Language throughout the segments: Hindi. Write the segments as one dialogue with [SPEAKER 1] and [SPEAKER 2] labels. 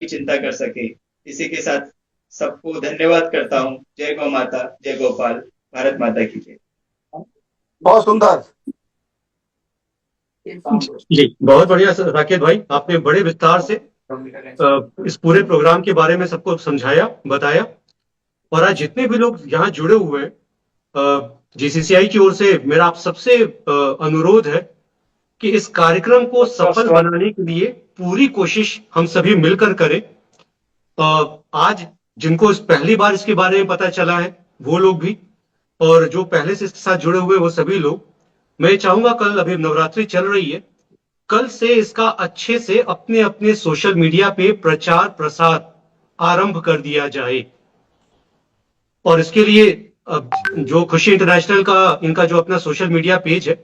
[SPEAKER 1] की चिंता कर सके। इसी के साथ सबको धन्यवाद करता हूँ। जय गौ माता, जय गोपाल, भारत माता की जय।
[SPEAKER 2] बहुत सुंदर।
[SPEAKER 3] जी, बहुत बढ़िया राकेश भाई, आपने बड़े विस्तार से इस पूरे प्रोग्राम के बारे में सबको समझाया, बताया। और आज जितने भी लोग यहाँ जुड़े हुए हैं, जीसीसीआई की ओर से मेरा आप सबसे अनुरोध है कि इस कार्यक्रम को सफल बनाने के लिए पूरी कोशिश हम सभी मिलकर करें। आज जिनको पहली बार इसके बारे में पता चला है वो लोग भी, और जो पहले से इसके साथ जुड़े हुए वो सभी लोग, मैं चाहूंगा कल, अभी नवरात्रि चल रही है, कल से इसका अच्छे से अपने अपने सोशल मीडिया पे प्रचार प्रसार आरंभ कर दिया जाए। और इसके लिए जो खुशी इंटरनेशनल का इनका जो अपना सोशल मीडिया पेज है,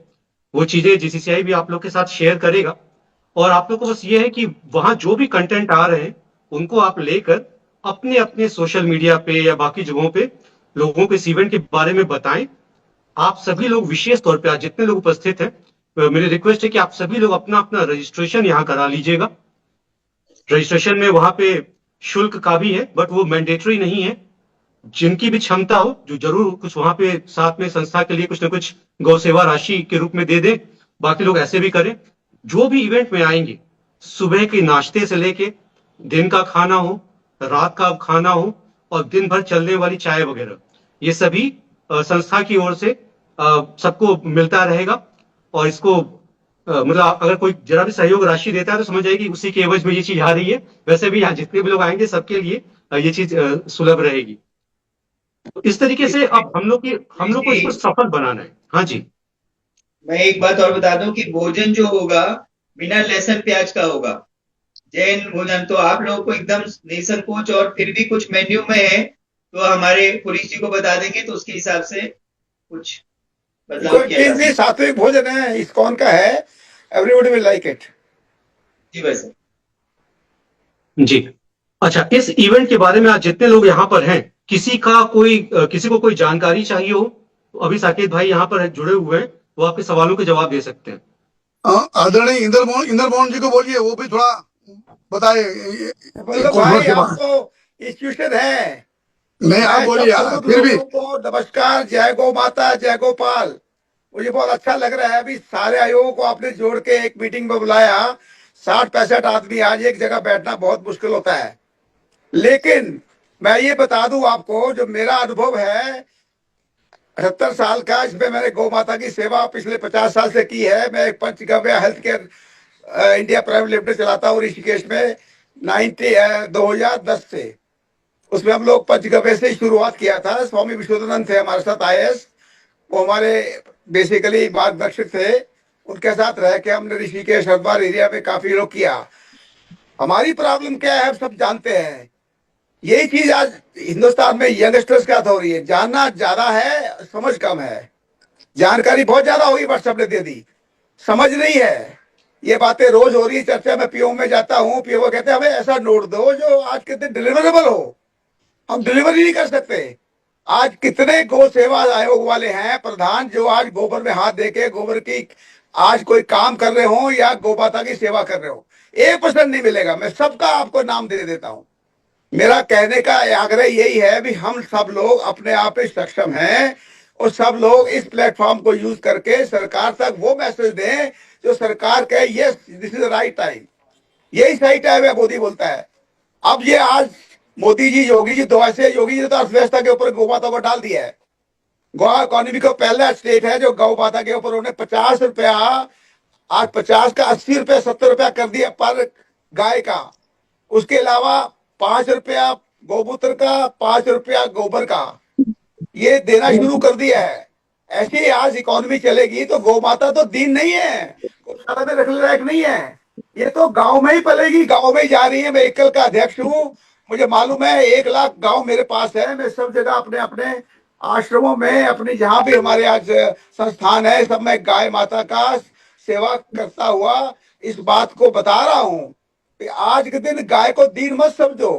[SPEAKER 3] वो चीजें जीसीसीआई भी आप लोग के साथ शेयर करेगा। और आप लोग को बस ये है कि वहां जो भी कंटेंट आ रहे हैं उनको आप लेकर अपने अपने सोशल मीडिया पे या बाकी जगहों पे लोगों को इस इवेंट के बारे में बताएं। आप सभी लोग विशेष तौर पे आज जितने लोग उपस्थित हैं, मेरी रिक्वेस्ट है कि आप सभी लोग अपना अपना रजिस्ट्रेशन यहाँ करा लीजिएगा। रजिस्ट्रेशन में वहां पे शुल्क का भी है, बट वो मैंडेटरी नहीं है। जिनकी भी क्षमता हो, जो जरूर कुछ वहां पे साथ में संस्था के लिए कुछ ना कुछ गौ सेवा राशि के रूप में दे दे, बाकी लोग ऐसे भी करें। जो भी इवेंट में आएंगे, सुबह के नाश्ते से लेके दिन का खाना हो, रात का खाना हो, और दिन भर चलने वाली चाय वगैरह, ये सभी संस्था की ओर से सबको मिलता रहेगा। और इसको मतलब अगर कोई जरा भी सहयोग राशि देता है तो समझ जाएगी उसी के एवज में ये चीज आ रही है। वैसे भी यहाँ जितने भी लोग आएंगे सबके लिए ये चीज सुलभ रहेगी। तो इस तरीके से अब हम लोग को इसको सफल बनाना है। हाँ जी।
[SPEAKER 1] मैं एक बात और बता दूं कि भोजन जो होगा बिना लहसुन प्याज का होगा। जैन भोजन तो आप लोगों को एकदम निसंकोच, और फिर भी कुछ मेन्यू में है तो हमारे पुलिस जी को बता देंगे, तो उसके हिसाब से कुछ बदलाव
[SPEAKER 2] कोई
[SPEAKER 1] किया जा
[SPEAKER 2] चीज नहीं,
[SPEAKER 1] सकता
[SPEAKER 2] सात्विक भोजन है, इस्कॉन का है। Everybody will like it.
[SPEAKER 1] है। जी वैसे
[SPEAKER 3] जी। अच्छा, इस इवेंट के बारे में आज जितने लोग यहाँ पर हैं, किसी को कोई जानकारी चाहिए हो तो अभी साकेत भाई यहाँ पर जुड़े हुए हैं, वो आपके सवालों के जवाब दे सकते हैं।
[SPEAKER 4] आदरणीय इंद्र मोहन जी को बोलिए, वो भी थोड़ा बताए
[SPEAKER 2] मतलब
[SPEAKER 4] गौ
[SPEAKER 2] भाई
[SPEAKER 4] सेवा।
[SPEAKER 2] आप तो इंस्टीट्यूशन है।
[SPEAKER 4] नहीं, आप
[SPEAKER 2] मैं सब
[SPEAKER 4] बोलिए फिर भी।
[SPEAKER 2] लोगों को नमस्कार, जय गौ माता, जय गोपाल। मुझे बहुत अच्छा लग रहा है, अभी सारे आयोगों को आपने जोड़ के एक मीटिंग में बुलाया। 60-65 आदमी आज एक जगह बैठना बहुत मुश्किल होता है। लेकिन मैं ये बता दूं आपको, जो मेरा अनुभव है 78 साल का, इसमें मैंने गौ माता की सेवा पिछले 50 साल से की है। मैं एक Panchgavya health care India private limited चलाता हूँ ऋषिकेश में 2010 से। उसमें हम लोग पंचगव्य से शुरुआत किया था। स्वामी विश्वनानंद थे हमारे साथ आईएएस, वो हमारे बेसिकली मार्गदर्शक थे। उनके साथ रह के हमने ऋषिकेश हरिद्वार एरिया में काफी लोग किया। हमारी प्रॉब्लम क्या है हम सब जानते हैं। यही चीज आज हिंदुस्तान में यंगस्टर्स का हो रही है, जानना ज्यादा है, समझ कम है। जानकारी बहुत ज्यादा होगी, व्हाट्सएप ने दे दी, समझ नहीं है। ये बातें रोज हो रही है चर्चा में। पीओ में जाता हूँ, पीओ कहते हैं हमें ऐसा नोट दो जो आज के दिन डिलीवरेबल हो। हम डिलीवरी नहीं कर सकते। आज कितने गौ सेवा आयोग वाले हैं प्रधान, जो आज गोबर में हाथ देके गोबर की आज कोई काम कर रहे हो या गौ माता की सेवा कर रहे हो, 1% नहीं मिलेगा। मैं सबका आपको नाम दे देता हूं। मेरा कहने का आग्रह यही है भी हम सब लोग अपने आप में सक्षम हैं, और सब लोग इस प्लेटफॉर्म को यूज करके सरकार तक वो मैसेज दें जो सरकार कहे yes this is the right time, यही सही टाइम है। मोदी बोलता है। अब ये आज मोदी जी, योगी जी तो ऐसे, योगी जी ने तो अर्थव्यवस्था के ऊपर गौ माता को डाल दिया है। गोवा इकोनॉमी का पहला स्टेट है जो गौ माता के ऊपर उन्होंने 50 रुपया, आज 50 का 80 रुपया 70 रुपया कर दिया पर गाय का। उसके अलावा 5 रुपया गौमूत्र का, 5 रुपया गोबर का, ये देना शुरू कर दिया है। ऐसे ही आज इकोनॉमी चलेगी तो गौ माता तो दीन नहीं है, गौशाला में रखने लायक नहीं है। ये तो गांव में ही पलेगी, गांव में ही जा रही है। मैं एकल का अध्यक्ष हूँ, मुझे मालूम है 1 लाख गांव मेरे पास है। मैं सब जगह अपने अपने आश्रमों में, अपने जहां भी हमारे आज संस्थान है, सब में गाय माता का सेवा करता हुआ इस बात को बता रहा हूं कि आज के दिन गाय को दीन मत समझो।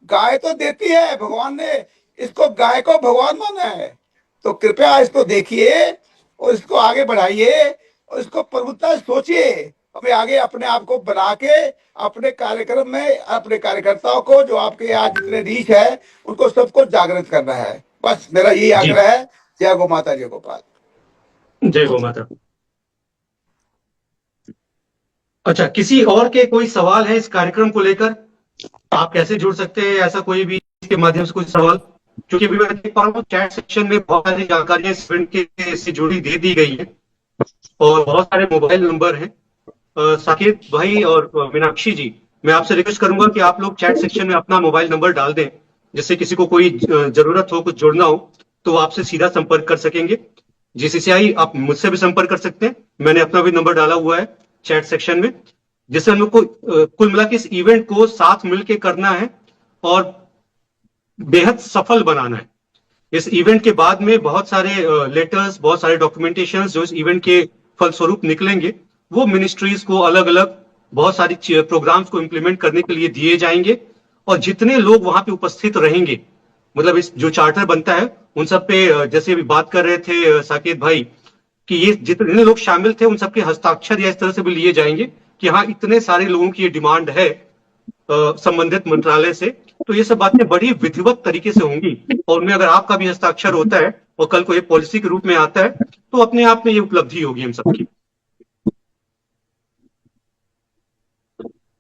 [SPEAKER 2] गाय तो देती है, भगवान ने इसको, गाय को भगवान माना है। तो कृपया इसको देखिए और इसको आगे बढ़ाइए और इसको प्रभुता सोचिए हमें आगे अपने आप को बना के अपने कार्यक्रम में अपने कार्यकर्ताओं को, जो आपके आज जितने रीच है, उनको सबको जागृत करना है। बस मेरा यही
[SPEAKER 3] जी
[SPEAKER 2] आग्रह है। जय गौ माता, जय गोपाल।
[SPEAKER 3] जय गौ माता। अच्छा, किसी और के कोई सवाल है इस कार्यक्रम को लेकर? आप कैसे जुड़ सकते हैं, ऐसा कोई भी इसके माध्यम से कोई सवाल? क्योंकि अभी मैं देख पा रहा हूँ चैट सेक्शन में बहुत सारी जानकारियां इस इवेंट के से जुड़ी दे दी गई है और बहुत सारे मोबाइल नंबर हैं। साकेत भाई और मीनाक्षी जी, मैं आपसे रिक्वेस्ट करूंगा कि आप लोग चैट सेक्शन में अपना मोबाइल नंबर डाल दें, जिससे किसी को कोई जरूरत हो, कुछ जुड़ना हो तो वो आपसे सीधा संपर्क कर सकेंगे। जीसीसीआई आप मुझसे भी संपर्क कर सकते हैं, मैंने अपना भी नंबर डाला हुआ है चैट सेक्शन में, जिससे हम लोग को कुल मिला के इस इवेंट को साथ मिलकर करना है और बेहद सफल बनाना है। इस इवेंट के बाद में बहुत सारे लेटर्स, बहुत सारे डॉक्यूमेंटेशन जो इस इवेंट के फलस्वरूप निकलेंगे, वो मिनिस्ट्रीज को अलग अलग बहुत सारी प्रोग्राम्स को इंप्लीमेंट करने के लिए दिए जाएंगे। और जितने लोग वहां पे उपस्थित रहेंगे, मतलब इस जो चार्टर बनता है उन सब पे, जैसे अभी बात कर रहे थे साकेत भाई, कि ये जितने लोग शामिल थे उन सबके हस्ताक्षर या इस तरह से भी लिए जाएंगे कि हाँ इतने सारे लोगों की ये डिमांड है संबंधित मंत्रालय से। तो ये सब बातें बड़ी विधिवत तरीके से होंगी और उनमें अगर आपका भी हस्ताक्षर होता है और कल को ये पॉलिसी के रूप में आता है तो अपने आप में ये उपलब्धि होगी हम सबकी।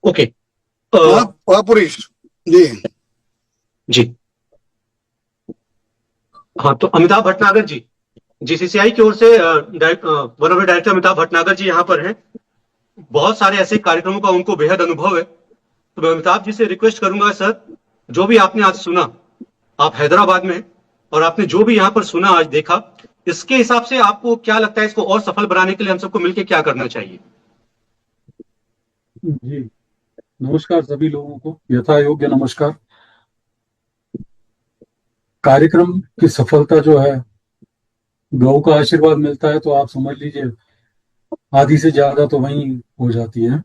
[SPEAKER 3] ओके।
[SPEAKER 4] महापुरुष जी।
[SPEAKER 3] जी हाँ, तो अमिताभ भटनागर जी, जीसीसीआई की ओर से one of the director Amitabh Bhatnagar ji यहाँ पर हैं। बहुत सारे ऐसे कार्यक्रमों का उनको बेहद अनुभव है, तो मैं अमिताभ जी से रिक्वेस्ट करूंगा सर, जो भी आपने आज सुना, आप हैदराबाद में और आपने जो भी यहाँ पर सुना आज देखा, इसके हिसाब से आपको क्या लगता है इसको और सफल बनाने के लिए हम सबको मिलकर क्या करना चाहिए?
[SPEAKER 5] जी नमस्कार सभी लोगों को, यथा योग्य नमस्कार। कार्यक्रम की सफलता जो है, गौ का आशीर्वाद मिलता है तो आप समझ लीजिए आधी से ज्यादा तो वहीं हो जाती है।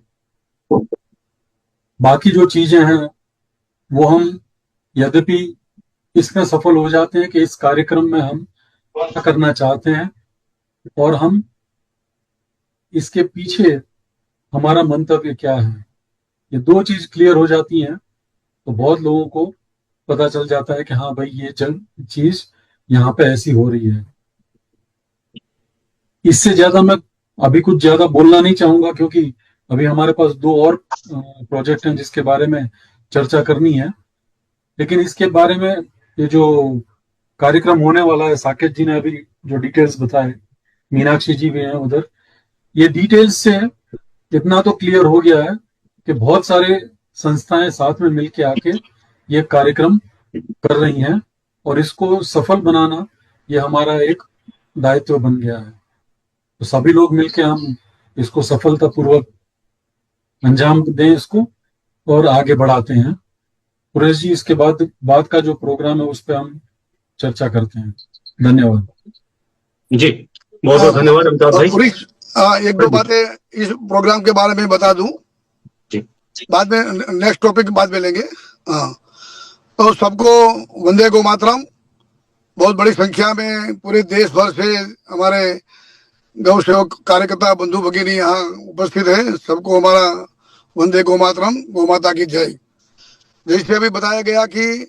[SPEAKER 5] बाकी जो चीजें हैं वो हम यद्यपि इसमें सफल हो जाते हैं कि इस कार्यक्रम में हम क्या करना चाहते हैं और हम इसके पीछे हमारा मंतव्य क्या है, ये दो चीज क्लियर हो जाती हैं तो बहुत लोगों को पता चल जाता है कि हाँ भाई ये चीज यहाँ पे ऐसी हो रही है। इससे ज्यादा मैं अभी कुछ ज्यादा बोलना नहीं चाहूंगा क्योंकि अभी हमारे पास दो और प्रोजेक्ट हैं जिसके बारे में चर्चा करनी है। लेकिन इसके बारे में ये जो कार्यक्रम होने वाला है, साकेत जी ने अभी जो डिटेल्स बताए, मीनाक्षी जी भी हैं उधर, ये डिटेल्स से इतना तो क्लियर हो गया है कि बहुत सारे संस्थाएं साथ में मिलके आके ये कार्यक्रम कर रही हैं और इसको सफल बनाना ये हमारा एक दायित्व बन गया है। तो सभी लोग मिलके हम इसको सफलतापूर्वक अंजाम दें इसको और आगे बढ़ाते हैं। सुरेश जी, इसके बाद का जो प्रोग्राम है उस पर हम चर्चा करते हैं। धन्यवाद
[SPEAKER 3] जी, बहुत बहुत धन्यवाद अमिताभ भाई।
[SPEAKER 4] पुरुष एक दो बातें इस प्रोग्राम के बारे में बता दूं,
[SPEAKER 3] जी
[SPEAKER 4] बाद में नेक्स्ट टॉपिक बाद में लेंगे। हाँ, तो सबको वंदे गो मातरम। बहुत बड़ी संख्या में पूरे देश भर से हमारे गौ सेवक कार्यकर्ता बंधु भगिनी यहाँ उपस्थित है। सबको हमारा वंदे गो मातरम, गौ माता की जय। जैसे अभी बताया गया कि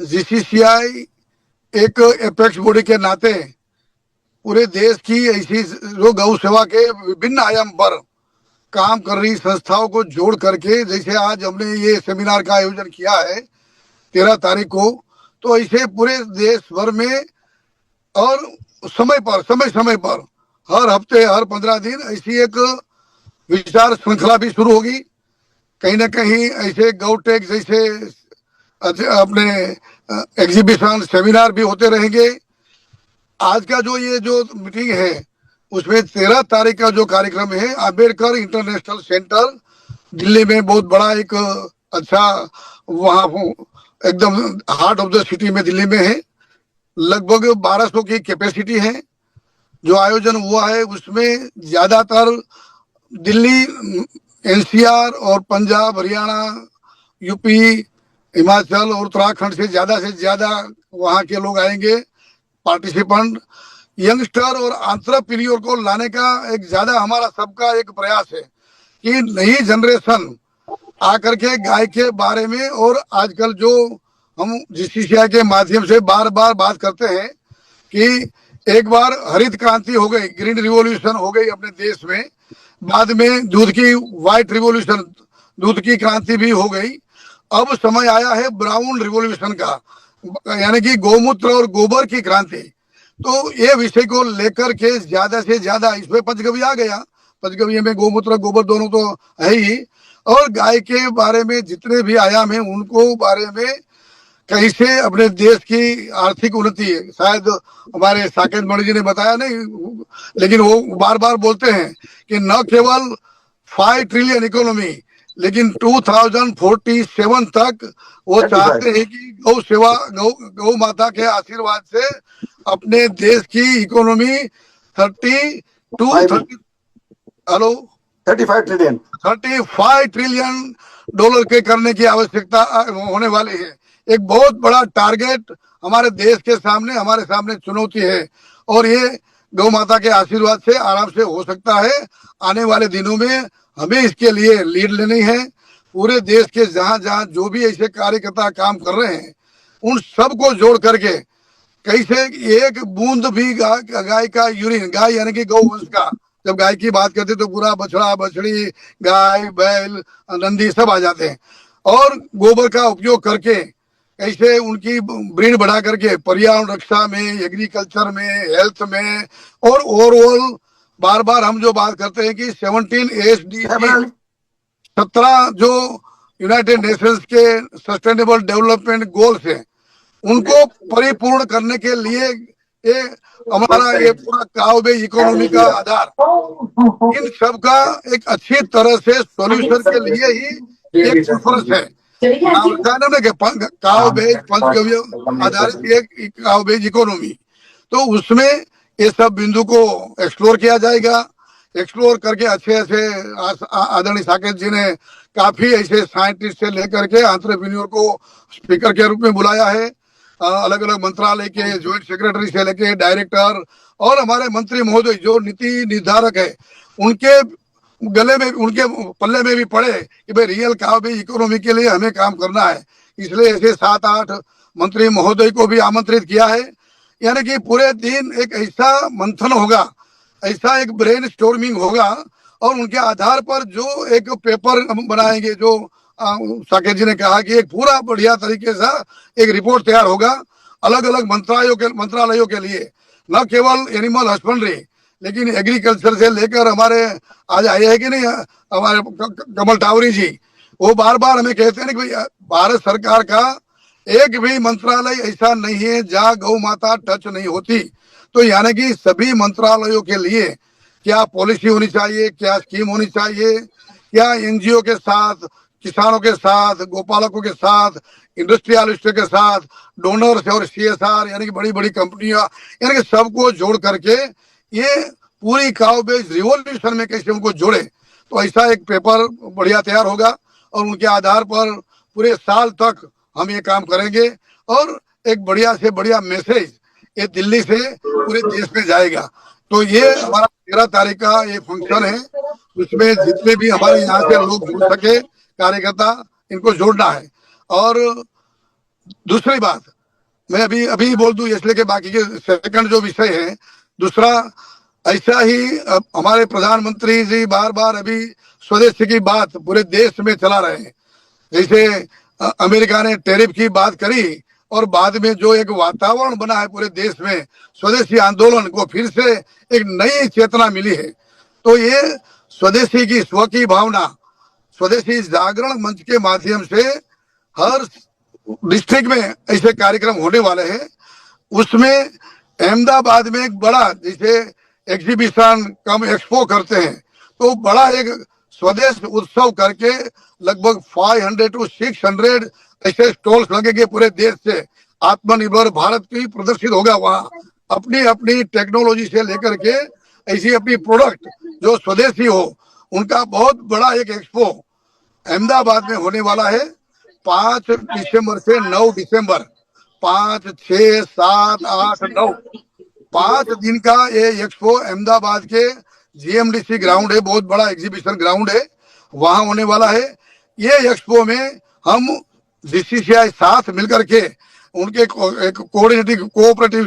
[SPEAKER 4] जीसीसीआई एक एपेक्स बॉडी के नाते पूरे देश की ऐसी जो गौ सेवा के विभिन्न आयाम पर काम कर रही संस्थाओं को जोड़ करके, जैसे आज हमने ये सेमिनार का आयोजन किया है 13 तारीख को, तो ऐसे पूरे देश भर में और समय समय पर हर हफ्ते हर 15 दिन ऐसी एक विचार श्रृंखला भी शुरू होगी। कहीं ना कहीं ऐसे गौटेक जैसे अपने एग्जीबिशन सेमिनार भी होते रहेंगे। आज का जो ये जो मीटिंग है उसमें 13 तारीख का जो कार्यक्रम है अंबेडकर इंटरनेशनल सेंटर दिल्ली में, बहुत बड़ा एक अच्छा वहाँ एकदम हार्ट ऑफ द सिटी में दिल्ली में है। लगभग 1200 की कैपेसिटी है। जो आयोजन हुआ है उसमें ज्यादातर दिल्ली, एनसीआर और पंजाब, हरियाणा, यूपी, हिमाचल और उत्तराखंड से ज्यादा वहाँ के लोग आएंगे पार्टिसिपेंट। यंगस्टर और एंटरप्रेन्योर को लाने का एक ज्यादा हमारा सबका एक प्रयास है कि नई जनरेशन आकर के गाय के बारे में और आजकल जो हम जीसीसीआई के माध्यम से बार बार बात करते हैं कि एक बार हरित क्रांति हो गई, ग्रीन रिवॉल्यूशन हो गई अपने देश में, बाद में दूध की व्हाइट रिवॉल्यूशन, दूध की क्रांति भी हो गई। अब समय आया है ब्राउन रिवॉल्यूशन का, यानी कि गौमूत्र और गोबर की क्रांति। तो ये विषय को लेकर के ज्यादा से ज्यादा, इसमें पंचगव्य आ गया, पंचगव्य में गौमूत्र गोबर दोनों तो है ही, और गाय के बारे में जितने भी आयाम हैं उनको बारे में कैसे अपने देश की आर्थिक उन्नति है। शायद हमारे साकेत मणि जी ने बताया नहीं, लेकिन वो बार बार बोलते हैं कि न केवल 5 ट्रिलियन इकोनॉमी, लेकिन 2047 तक वो चाहते हैं कि गौ सेवा, गौ माता के आशीर्वाद से अपने देश की इकोनॉमी 35 ट्रिलियन डॉलर के करने की आवश्यकता होने वाली है। एक बहुत बड़ा टारगेट हमारे देश के सामने, हमारे सामने चुनौती है, और ये गौ माता के आशीर्वाद से आराम से हो सकता है। आने वाले दिनों में हमें इसके लिए लीड लेनी है। पूरे देश के जहां जहां जो भी ऐसे कार्यकर्ता काम कर रहे हैं उन सबको जोड़ करके कैसे एक बूंद भी गाय का यूरिन, गाय यानी कि गौवंश का, जब गाय की बात करते तो पूरा बछड़ा बछड़ी गाय बैल नंदी सब आ जाते हैं, और गोबर का उपयोग करके कैसे उनकी ब्रीड बढ़ा करके पर्यावरण रक्षा में, एग्रीकल्चर में, हेल्थ में, और ओवरऑल बार बार हम जो बात करते हैं कि 17 एसडीजी, 17 जो यूनाइटेड नेशंस के सस्टेनेबल डेवलपमेंट गोल्स हैं, उनको परिपूर्ण करने के लिए ये हमारा ये पूरा काउ बेस्ड इकोनॉमी का आधार, इन सब का एक अच्छी तरह से सॉल्यूशन के लिए ही एक कॉन्फ्रेंस है। काउ बेस्ड पंचगव्य आधारित एक काउ बेस्ड इकोनॉमी, तो उसमें ये सब बिंदु को एक्सप्लोर किया जाएगा। एक्सप्लोर करके अच्छे आदरणीय साकेत जी ने काफी ऐसे साइंटिस्ट से लेकर के एंटरप्रेन्योर को स्पीकर के रूप में बुलाया है। अलग अलग मंत्रालय के ज्वाइंट सेक्रेटरी से लेके डायरेक्टर और हमारे मंत्री महोदय जो नीति निर्धारक है, उनके गले में, उनके पल्ले में भी पड़े कि भाई रियल काउ बेस्ड इकोनॉमी के लिए हमें काम करना है। इसलिए ऐसे 7-8 मंत्री महोदय को भी आमंत्रित किया है। यानी कि पूरे दिन एक ऐसा मंथन होगा, ऐसा एक ब्रेन स्टॉर्मिंग होगा, और उनके आधार पर जो एक पेपर हम बनाएंगे, जो साकेत जी ने कहा कि एक पूरा बढ़िया तरीके से एक रिपोर्ट तैयार होगा अलग अलग मंत्रालयों के लिए, न केवल एनिमल हस्बेंड्री, लेकिन एग्रीकल्चर से लेकर हमारे आज आए हैं कि नहीं हमारे कमल टावरी जी, वो बार बार हमें कहते हैं कि भाई भारत सरकार का एक भी मंत्रालय ऐसा नहीं है जहाँ गौ माता टच नहीं होती। तो यानी कि सभी मंत्रालयों के लिए क्या पॉलिसी होनी चाहिए, क्या स्कीम होनी चाहिए, क्या एनजीओ के साथ, किसानों के साथ, गोपालकों के साथ, इंडस्ट्रियलिस्टों के साथ, डोनर्स और सीएसआर यानी कि बड़ी बड़ी कंपनियां, यानी कि सबको जोड़ करके ये पूरी काउ बेस्ड रिवॉल्यूशन में कैसे उनको जोड़े। तो ऐसा एक पेपर बढ़िया तैयार होगा, और उनके आधार पर पूरे साल तक हम ये काम करेंगे, और एक बढ़िया से बढ़िया मैसेज ये दिल्ली से पूरे देश में जाएगा। तो ये हमारा 13 तारीख का ये फंक्शन है, उसमें जितने भी हमारे यहाँ से लोग जुड़ सके कार्यकर्ता, इनको जोड़ना है। और दूसरी बात मैं अभी बोल दूं इसलिए कि बाकी के सेकंड जो विषय है, दूसरा ऐसा ही हमारे प्रधानमंत्री जी बार बार अभी स्वदेशी की बात पूरे देश में चला रहे हैं। जैसे अमेरिका ने टैरिफ की बात करी, और बाद में जो एक वातावरण बना है पूरे देश में, स्वदेशी आंदोलन को फिर से एक नई चेतना मिली है। तो ये स्वदेशी की स्व की भावना, स्वदेशी जागरण मंच के माध्यम से हर डिस्ट्रिक्ट में ऐसे कार्यक्रम होने वाले हैं। उसमें अहमदाबाद में एक बड़ा जैसे एग्जीबिशन कम एक्सपो करते हैं, तो बड़ा एक स्वदेश उत्सव करके लगभग 500 to 600 ऐसे स्टॉल्स लगेंगे पूरे देश से। आत्मनिर्भर भारत की प्रदर्शित होगा वहाँ, अपनी अपनी टेक्नोलॉजी से लेकर के ऐसी अपनी प्रोडक्ट जो स्वदेशी हो, उनका बहुत बड़ा एक एक्सपो अहमदाबाद में होने वाला है। 5 दिसंबर से 9 दिसंबर, 5, 6, 7, 8, 9 5 दिन का ये एक्सपो अहमदाबाद के जीएमडीसी ग्राउंड है, बहुत बड़ा एग्जीबिशन ग्राउंड है। वहां होने वाला है। ये एक्सपो में हम बीसीसीआई साथ मिलकर के उनके एक कोऑर्डिनेटिव कोऑपरेटिव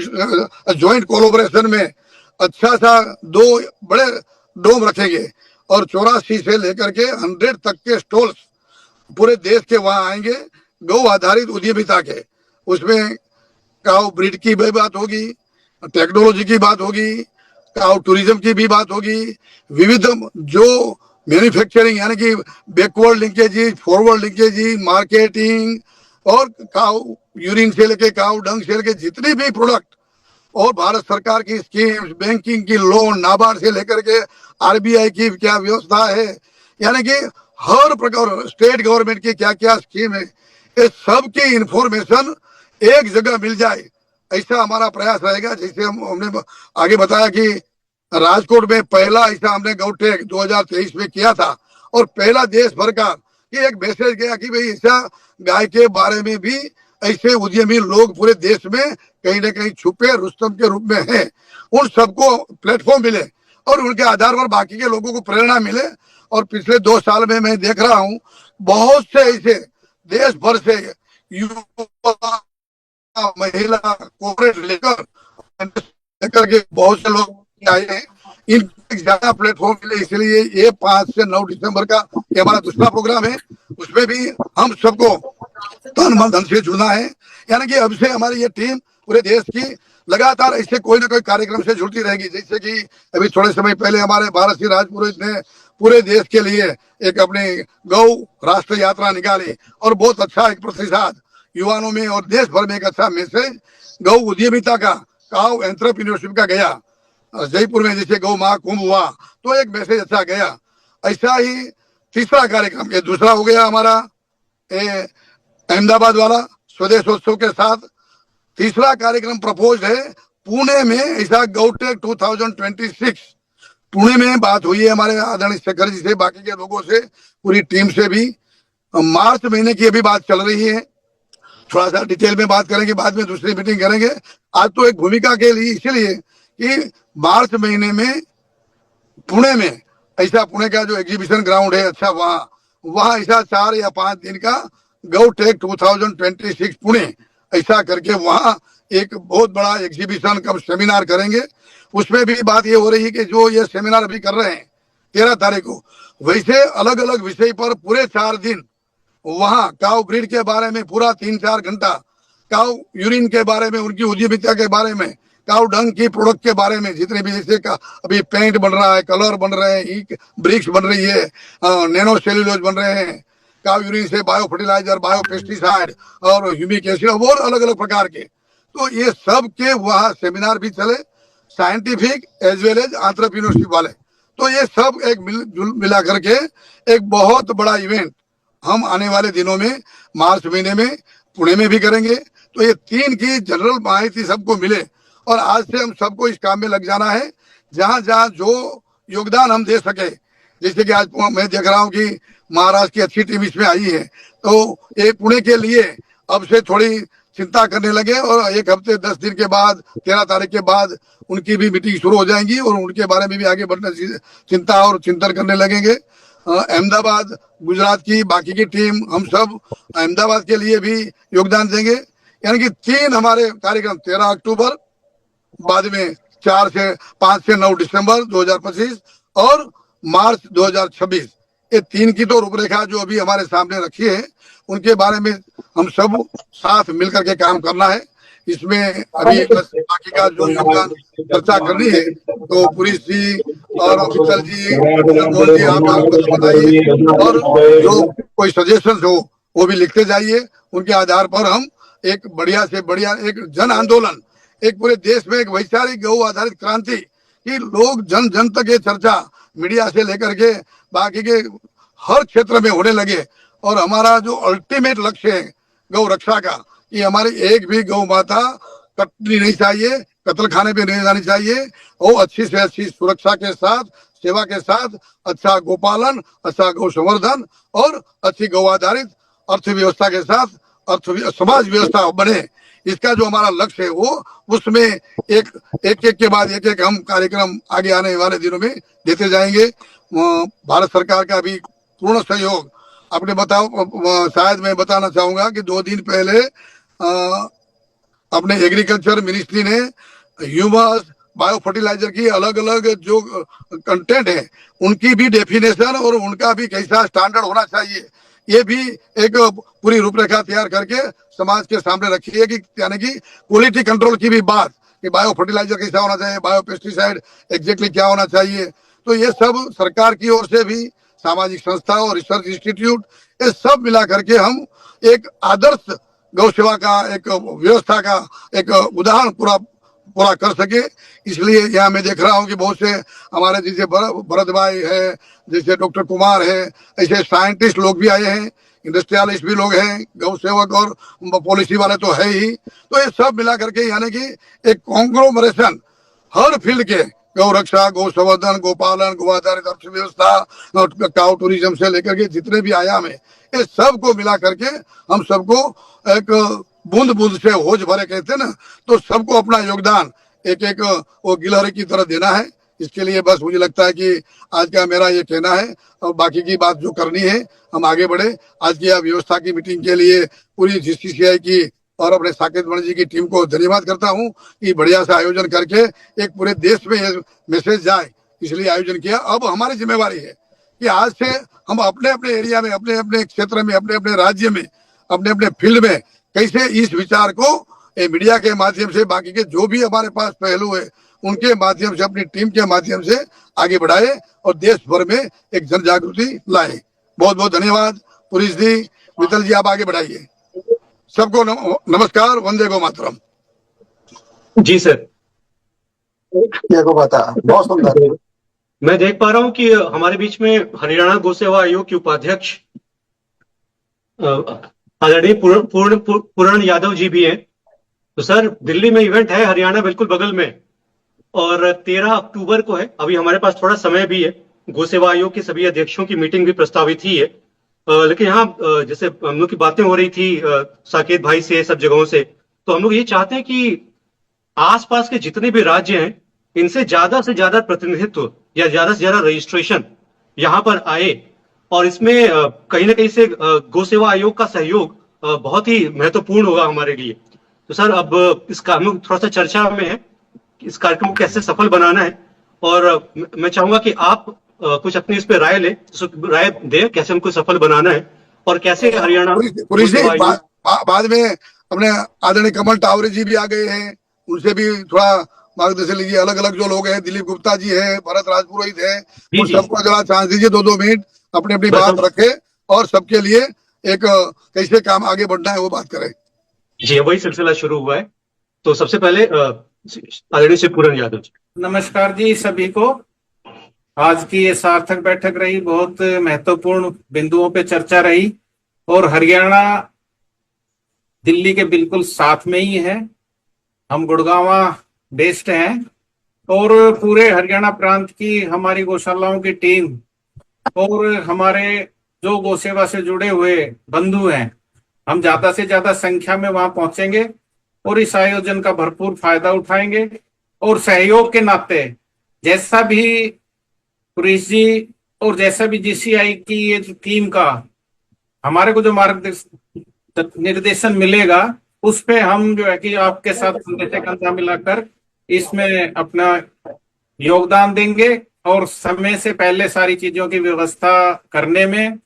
[SPEAKER 4] ज्वाइंट कोलैबोरेशन में अच्छा सा 2 बड़े डोम रखेंगे और 84 से लेकर के 100 तक के स्टॉल्स पूरे देश के वहां आएंगे, गौ आधारित उद्यमिता के। उसमें काउ ब्रीड की भी बात होगी, टेक्नोलॉजी की बात होगी, काउ टूरिज्म की भी बात होगी, विविध जो मैन्युफैक्चरिंग यानी कि backward linkage, forward linkage, marketing और काउ यूरिन से लेके काउ डंग से लेके जितनी भी प्रोडक्ट और भारत सरकार की स्कीम्स, बैंकिंग की लोन, नाबार्ड से लेकर के आरबीआई की क्या व्यवस्था है, यानी कि हर प्रकार स्टेट गवर्नमेंट की क्या क्या स्कीम है, ये सब की इंफॉर्मेशन एक जगह मिल जाए, ऐसा हमारा प्रयास रहेगा। जैसे हमने आगे बताया कि राजकोट में पहला ऐसा हमने गौटेक 2023 में किया था और पहला देश भर का ये एक मैसेज गया कि भाई ऐसा गाय के बारे में भी ऐसे उद्यमी लोग पूरे देश में कहीं ना कहीं छुपे रुस्तम के रूप में हैं, उन सबको प्लेटफॉर्म मिले और उनके आधार पर बाकी के लोगों को प्रेरणा मिले। और पिछले 2 साल में मैं देख रहा हूँ बहुत से ऐसे देश भर से युवा, महिला, कॉर्पोरेट लेकर के बहुत से लोग आए हैं। इन ज्यादा प्लेटफॉर्म मिले, इसलिए ये 5 से 9 दिसंबर का ये हमारा दूसरा प्रोग्राम है, उसमें भी हम सबको तन मन धन से जुड़ना है। यानी कि अब से हमारी ये टीम पूरे देश की लगातार ऐसे कोई ना कोई कार्यक्रम से जुड़ती रहेगी। जैसे कि अभी थोड़े समय पहले हमारे भारत सिंह राजपुरोहित ने पूरे देश के लिए एक अपनी गौ राष्ट्र यात्रा निकाली और बहुत अच्छा एक प्रतिसाद युवाओं में और देश भर में एक अच्छा मैसेज गौ उद्यमिता का, काउ एंटरप्रेन्योरशिप का गया। जयपुर में जैसे गौ महाकुंभ हुआ तो एक मैसेज अच्छा गया। ऐसा ही तीसरा कार्यक्रम, ये दूसरा हो गया हमारा अहमदाबाद वाला स्वदेशोत्सव के साथ। तीसरा कार्यक्रम प्रपोज है पुणे में, ऐसा गौटेक 2026 पुणे में बात हुई है हमारे आदरणीय शेखर जी से, बाकी के लोगों से, पूरी टीम से भी। मार्च महीने की अभी बात चल रही है, थोड़ा सा डिटेल में बात करेंगे, बाद में दूसरी मीटिंग करेंगे। आज तो एक भूमिका के लिए इसलिए कि मार्च महीने में पुणे में ऐसा, पुणे का जो एग्जीबिशन ग्राउंड है अच्छा, वहाँ ऐसा 4 या 5 दिन का गौटेक 2026 पुणे ऐसा करके वहाँ एक बहुत बड़ा एग्जीबिशन का सेमिनार करेंगे। उसमें भी बात ये हो रही है कि जो ये सेमिनार अभी कर रहे हैं 13 तारीख को, वैसे अलग अलग विषय पर पूरे 4 दिन वहाँ काउ ब्रीड के बारे में पूरा 3-4 घंटा, काउ यूरिन के बारे में, उनकी उद्यमिता के बारे में, काउ डंग की प्रोडक्ट के बारे में, जितने भी जैसे का अभी पेंट बन रहा है, कलर बन रहे हैं, ई ब्रिक्स बन रही है, नैनो सेल्यूलोज बन रहे हैं, काउ यूरिन से बायो फर्टिलाइजर, बायो पेस्टिसाइड और ह्यूमिक एसिड और अलग अलग प्रकार के, तो ये सब के वहाँ सेमिनार भी चले, scientific as well as entrepreneurship वाले। तो ये सब एक मिला करके एक बहुत बड़ा इवेंट हम आने वाले दिनों में मार्च महीने में पुणे में भी करेंगे। तो ये 3 की जनरल माहिती सबको मिले और आज से हम सबको इस काम में लग जाना है, जहां जहां जो योगदान हम दे सके। जैसे कि आज मैं देख रहा हूं कि महाराष्ट्र की अच्छी टीम इसमें आई है, तो ये पुणे के लिए अब से थोड़ी चिंता करने लगे और 1 हफ्ते 10 दिन के बाद 13 तारीख के बाद उनकी भी मीटिंग शुरू हो जाएंगी और उनके बारे में भी आगे बढ़ने चिंता और चिंतन करने लगेंगे। अहमदाबाद, गुजरात की बाकी की टीम, हम सब अहमदाबाद के लिए भी योगदान देंगे। यानी कि 3 हमारे कार्यक्रम 13 अक्टूबर, बाद में 5 से 9 दिसंबर 2025 और मार्च 2026, ये 3 की तो रूपरेखा जो अभी हमारे सामने रखी है, उनके बारे में हम सब साथ मिलकर के काम करना है। इसमें अभी बस बाकी का जो योगदान चर्चा करनी है तो पुरीश जी और अमितल जी, आप आपको बताइए और जो कोई सजेशन हो वो भी लिखते जाइए। उनके आधार पर हम एक बढ़िया से बढ़िया एक जन आंदोलन, एक पूरे देश में एक वैचारिक गौ आधारित क्रांति कि लोग जन जन तक ये चर्चा मीडिया से लेकर के बाकी के हर क्षेत्र में होने लगे। और हमारा जो अल्टीमेट लक्ष्य है गौ रक्षा का, ये हमारी एक भी गौ माता कटनी नहीं चाहिए, कत्ल खाने पे नहीं जानी चाहिए। वो अच्छी से अच्छी सुरक्षा के साथ, सेवा के साथ, अच्छा गोपालन, अच्छा गौ संवर्धन और अच्छी गौ आधारित अर्थव्यवस्था के साथ समाज व्यवस्था बने, इसका जो हमारा लक्ष्य है वो, उसमें एक के बाद एक हम कार्यक्रम आगे आने वाले दिनों में देते जाएंगे। भारत सरकार का भी पूर्ण सहयोग। आपने बताओ, शायद मैं बताना चाहूंगा कि 2 दिन पहले अपने एग्रीकल्चर मिनिस्ट्री ने ह्यूमस बायो फर्टिलाइजर की अलग अलग जो कंटेंट है उनकी भी डेफिनेशन और उनका भी कैसा स्टैंडर्ड होना चाहिए, ये भी एक पूरी रूपरेखा तैयार करके समाज के सामने रखी है कि यानी कि क्वालिटी कंट्रोल की भी बात कि बायो फर्टिलाइजर कैसा होना चाहिए, बायो पेस्टिसाइड एग्जैक्टली क्या होना चाहिए। तो ये सब सरकार की ओर से भी, सामाजिक संस्था और रिसर्च इंस्टीट्यूट, ये सब मिला करके हम एक आदर्श गौ सेवा का एक व्यवस्था का एक उदाहरण पूरा कर सके। इसलिए यहाँ मैं देख रहा हूँ कि बहुत से हमारे जैसे भरत भाई है, जैसे डॉक्टर कुमार है, ऐसे साइंटिस्ट लोग भी आए हैं, इंडस्ट्रियलिस्ट भी लोग हैं, गौ सेवक और पॉलिसी वाले तो है ही। तो ये सब मिला करके यानी कि एक कॉन्ग्लोमरेशन हर फील्ड के, गौ रक्षा, गौ संवर्धन, गोपालन, गो आधारित अर्थव्यवस्था, काउ टूरिज्म से लेकर के जितने भी आयाम है, ये सबको मिला करके हम सबको एक बूंद बूंद से होज भरे कहते हैं ना, तो सबको अपना योगदान एक एक वो गिलहरी की तरह देना है। इसके लिए बस मुझे लगता है कि आज का मेरा ये कहना है, और बाकी की बात जो करनी है हम आगे बढ़े। आज की व्यवस्था की मीटिंग के लिए पूरी जीसीसीआई की और अपने साकेत मणि जी की टीम को धन्यवाद करता हूँ कि बढ़िया सा आयोजन करके एक पूरे देश में ये मैसेज जाए, इसलिए आयोजन किया। अब हमारी जिम्मेवारी है कि आज से हम अपने अपने एरिया में, अपने अपने क्षेत्र में, अपने अपने राज्य में, अपने अपने फील्ड में कैसे इस विचार को मीडिया के माध्यम से, बाकी के जो भी हमारे पास पहलू है उनके माध्यम से, अपनी टीम के माध्यम से आगे बढ़ाए और देश भर में एक जन जागृति लाए। बहुत बहुत धन्यवाद। पुरीश जी, मित्तल जी, आप आगे बढ़ाइए। सबको नमस्कार, वंदे गो मातरम।
[SPEAKER 3] जी सर,
[SPEAKER 2] को बता, बहुत सुंदर।
[SPEAKER 3] मैं देख पा रहा हूँ कि हमारे बीच में हरियाणा गौ सेवा आयोग के उपाध्यक्ष आदरणीय पूर्ण यादव जी भी हैं। तो सर, दिल्ली में इवेंट है, हरियाणा बिल्कुल बगल में, और 13 अक्टूबर को है। अभी हमारे पास थोड़ा समय भी है। गौ सेवा आयोग के सभी अध्यक्षों की मीटिंग भी प्रस्तावित ही है। लेकिन यहाँ जैसे हम लोग की बातें हो रही थी साकेत भाई से, सब जगहों से, तो हम लोग ये चाहते हैं कि आसपास के जितने भी राज्य हैं इनसे ज्यादा प्रतिनिधित्व या ज्यादा से ज्यादा रजिस्ट्रेशन यहाँ पर आए, और इसमें कहीं ना कहीं से गौ सेवा आयोग का सहयोग बहुत ही महत्वपूर्ण होगा हमारे लिए। तो सर, अब इसका हम लोग थोड़ा सा चर्चा में है कि इस कार्यक्रम को कैसे सफल बनाना है, और मैं चाहूंगा कि आप कुछ अपनी इस पे राय दे कैसे हमको सफल बनाना है और कैसे हरियाणा।
[SPEAKER 4] बाद में अपने आदरणीय कमल टावरे जी भी आ गए हैं, उनसे भी थोड़ा मार्गदर्शन लीजिए। अलग अलग जो लोग हैं, दिलीप गुप्ता जी है, भरत राजपुरोहित है, उन सबको जरा चांस दीजिए, 2-2 मिनट अपनी अपनी बात रखे और सबके लिए एक कैसे काम आगे बढ़ना है वो बात करें।
[SPEAKER 3] जी, वही सिलसिला शुरू हुआ है। तो सबसे पहले आदरणीय श्री पूर्ण यादव जी।
[SPEAKER 6] नमस्कार जी सभी को। आज की ये सार्थक बैठक रही, बहुत महत्वपूर्ण बिंदुओं पे चर्चा रही, और हरियाणा दिल्ली के बिल्कुल साथ में ही है। हम गुड़गांवा बेस्ड हैं, और पूरे हरियाणा प्रांत की हमारी गौशालाओं की टीम और हमारे जो गौ सेवा से जुड़े हुए बंधु हैं, हम ज्यादा से ज्यादा संख्या में वहां पहुंचेंगे और इस आयोजन का भरपूर फायदा उठाएंगे। और सहयोग के नाते जैसा भी पुरीश जी और जैसा भी जीसीआई की ये टीम का हमारे को जो निर्देशन मिलेगा, उस पे हम जो है कि आपके साथ कंधे से कंधा मिलाकर इसमें अपना योगदान देंगे, और समय से पहले सारी चीजों की व्यवस्था करने में,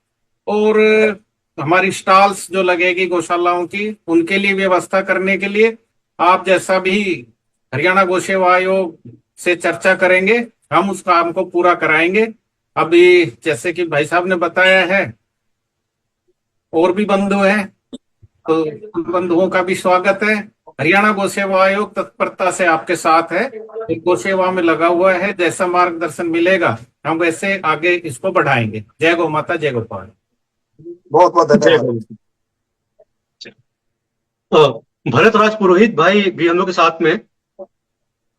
[SPEAKER 6] और हमारी स्टॉल्स जो लगेगी गौशालाओं की, उनके लिए व्यवस्था करने के लिए आप जैसा भी हरियाणा गौ सेवा आयोग से चर्चा करेंगे, हम उस काम को पूरा कराएंगे। अभी जैसे कि भाई साहब ने बताया है, और भी बंधु हैं, तो बंधुओं का भी स्वागत है। हरियाणा गौ सेवा आयोग तत्परता से आपके साथ है, गौ सेवा में लगा हुआ है। जैसा मार्गदर्शन मिलेगा हम वैसे आगे इसको बढ़ाएंगे। जय गौ माता, जय गोपाल।
[SPEAKER 2] बहुत बहुत धन्यवाद।
[SPEAKER 3] भरत राज पुरोहित भाई भी हम लोग के साथ में।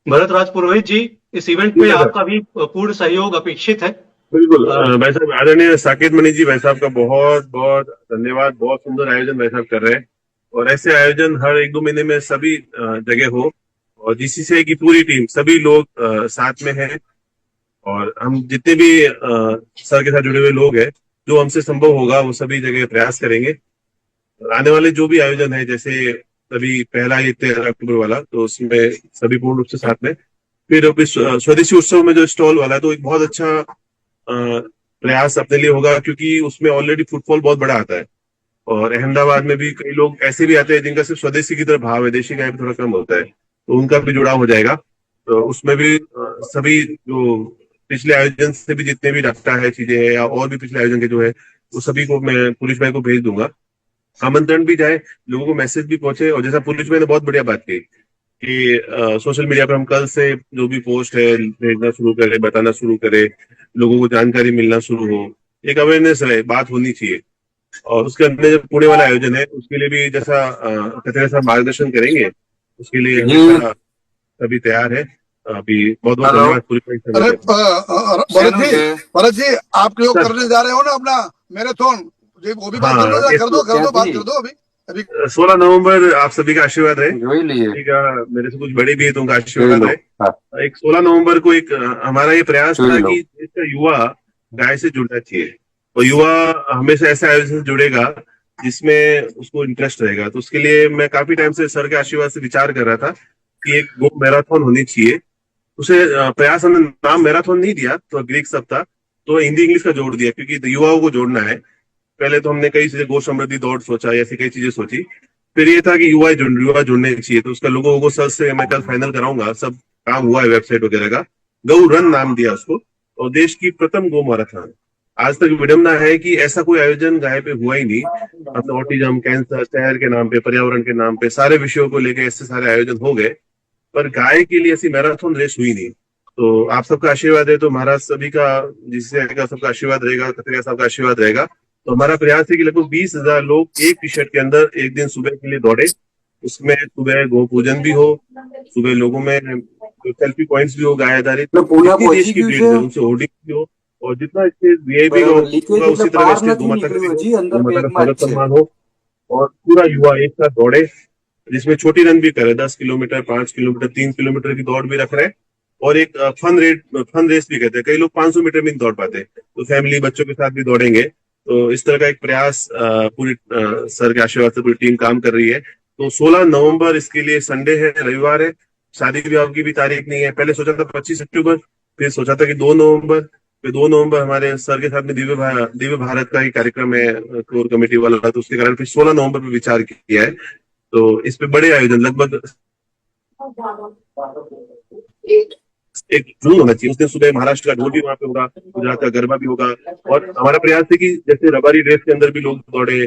[SPEAKER 3] भरत राज पुरोहित जी, इस इवेंट में आपका भी पूर्ण सहयोग अपेक्षित है।
[SPEAKER 7] बिल्कुल भाई साहब, आदरणीय साकेत मणि जी भाई साहब का बहुत बहुत धन्यवाद। बहुत सुंदर आयोजन भाई साहब कर रहे हैं, और ऐसे आयोजन हर 1-2 महीने में सभी जगह हो, और जीसीसीआई की पूरी टीम, सभी लोग साथ में हैं, और हम जितने भी सर के साथ जुड़े हुए लोग हैं, जो हमसे संभव होगा वो सभी जगह प्रयास करेंगे। आने वाले जो भी आयोजन है, जैसे अभी पहला ये 13 अक्टूबर वाला, तो उसमें सभी पूर्ण रूप से साथ में। फिर अभी स्वदेशी उत्सव में जो स्टॉल वाला है, तो एक बहुत अच्छा प्रयास अपने लिए होगा, क्योंकि उसमें ऑलरेडी फुटफॉल बहुत बड़ा आता है। और अहमदाबाद में भी कई लोग ऐसे भी आते हैं जिनका सिर्फ स्वदेशी की तरफ भाव है, देशी का थोड़ा कम होता है, तो उनका भी जुड़ाव हो जाएगा। तो उसमें भी सभी जो पिछले आयोजन से भी जितने भी रखता है चीजें हैं, या और भी पिछले आयोजन के जो है, वो सभी को मैं पुलिस भाई को भेज दूंगा। आमंत्रण भी जाए, लोगों को मैसेज भी पहुंचे। और जैसा पुलिस भाई ने बहुत बढ़िया बात कही कि सोशल मीडिया पर हम कल से जो भी पोस्ट है भेजना शुरू करें, बताना शुरू करें, लोगों को जानकारी मिलना शुरू हो, एक अवेयरनेस रहे, बात होनी चाहिए। और उसके अंदर जो पुणे वाला आयोजन है, उसके लिए भी जैसा कतरे साहब मार्गदर्शन करेंगे, उसके लिए सभी तैयार है। अभी बहुत बहुत धन्यवाद पूरी
[SPEAKER 4] अरे भरत जी आप लोग करने जा रहे हो ना अपना मैराथन, वो भी बात कर दो बात कर दो। अभी
[SPEAKER 7] 16 नवंबर आप सभी का आशीर्वाद है, मेरे से कुछ बड़े भी है तो उनका आशीर्वाद है। एक 16 नवंबर को एक हमारा ये प्रयास था कि इसका युवा गाय से जुड़ना चाहिए, और युवा हमेशा ऐसे आयोजन से जुड़ेगा जिसमें उसको इंटरेस्ट रहेगा। तो उसके लिए मैं काफी टाइम से सर के आशीर्वाद से विचार कर रहा था कि एक गो मैराथन होनी चाहिए। उसे प्रयास हमने नाम मैराथन नहीं दिया, तो ग्रीक सब था, तो हिंदी इंग्लिश का जोड़ दिया, क्योंकि युवाओं को जोड़ना है। पहले तो हमने कई चीजें गो समृद्धि दौड़ सोचा, ऐसी कई चीजें सोची। फिर ये था कि युवा जुड़ने चाहिए, तो उसका लोगों को सर से मैं कल फाइनल कराऊंगा, सब काम हुआ है वेबसाइट वगैरह का। गौ रन नाम दिया उसको, और देश की प्रथम गो मैराथन। आज तक विडम्बना है कि ऐसा कोई आयोजन गाय पे हुआ ही नहीं। अपने ऑटिज्म, कैंसर, शहर के नाम पे, पर्यावरण के नाम पे, सारे विषयों को लेकर ऐसे सारे आयोजन हो गए, पर गाय के लिए ऐसी मैराथन रेस हुई नहीं। तो आप सबका आशीर्वाद है, तो महाराज सभी का, जिससे सबका आशीर्वाद रहेगा, कतरिया साहब का आशीर्वाद रहेगा। तो हमारा प्रयास है कि लगभग 20,000 लोग एक टी शर्ट के अंदर एक दिन सुबह के लिए दौड़े। उसमें सुबह गो पूजन भी हो, सुबह लोगों में सेल्फी पॉइंट्स भी हो, गाय आधारित देश की ब्रीड है उनसे होर्डिंग भी हो, और जितना इससे वीआईपी का होगा उसी तरह इसके गौ माता का स्वागत सम्मान हो, और पूरा युवा एक साथ दौड़े, जिसमें छोटी रन भी करे, 10 किलोमीटर, 5 किलोमीटर, 3 किलोमीटर की दौड़ भी रख रहे हैं। और एक फन रेस भी कहते हैं, कई लोग 500 मीटर में नहीं दौड़ पाते, तो फैमिली बच्चों के साथ भी दौड़ेंगे। तो इस तरह का एक प्रयास पूरी सर के आशीर्वाद से पूरी टीम काम कर रही है। तो 16 नवंबर इसके लिए संडे है, रविवार है, शादी विवाह की भी तारीख नहीं है। पहले सोचा था 25 अक्टूबर, फिर सोचा था कि 2 नवंबर, फिर 2 नवंबर हमारे सर के साथ में दिव्य भारत का ही कार्यक्रम है कोर कमेटी वाला, तो उसके कारण फिर 16 नवंबर पे विचार किया है। तो इस पे बड़े आयोजन लगभग 1 जून होना चाहिए। उस दिन सुबह महाराष्ट्र का ढोल भी वहां पे होगा, गुजरात का गरबा भी होगा। और हमारा प्रयास है कि जैसे रबारी ड्रेस के अंदर भी लोग दौड़े,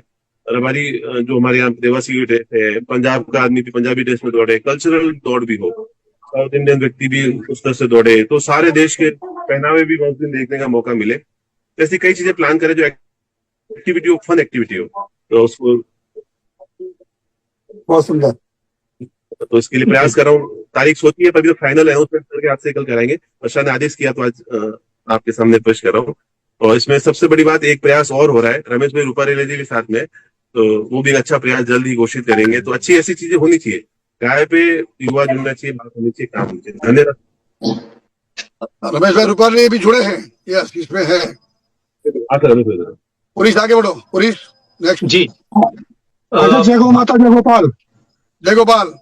[SPEAKER 7] रबारी जो हमारे यहाँ देवासी ड्रेस है, पंजाब का आदमी भी पंजाबी ड्रेस में दौड़े, कल्चरल दौड़ भी हो, साउथ इंडियन व्यक्ति भी उस तरह से दौड़े, तो सारे देश के पहनावे भी उस दिन देखने का मौका मिले। ऐसी कई चीजें प्लान करें जो एक्टिविटी हो, फन एक्टिविटी हो, तो उसको
[SPEAKER 4] बहुत सुंदर।
[SPEAKER 7] तो इसके लिए प्रयास कर रहा हूँ। तारीख सोची है, तभी तो फाइनल अनाउंसमेंट करके आपसे कल कराएंगे। प्रशासन ने आदेश किया तो आज आपके सामने पेश कर रहा हूँ। और इसमें सबसे बड़ी बात, एक प्रयास और हो रहा है, रमेश भाई रूपारेला जी के साथ में, तो वो भी एक अच्छा प्रयास जल्द ही घोषित करेंगे। तो अच्छी ऐसी चीजें होनी चाहिए, गाय पे युवा जुड़ना चाहिए, बात होनी चाहिए, काम होनी चाहिए। धन्यवाद।
[SPEAKER 4] रमेश भाई रूपारेला भी जुड़े हैं, यस इसमें है। पुलिस आगे बढ़ो, पुलिस नेक्स्ट
[SPEAKER 3] जी।
[SPEAKER 8] जय गौ माता, जय गोपाल।
[SPEAKER 4] जय गोपाल।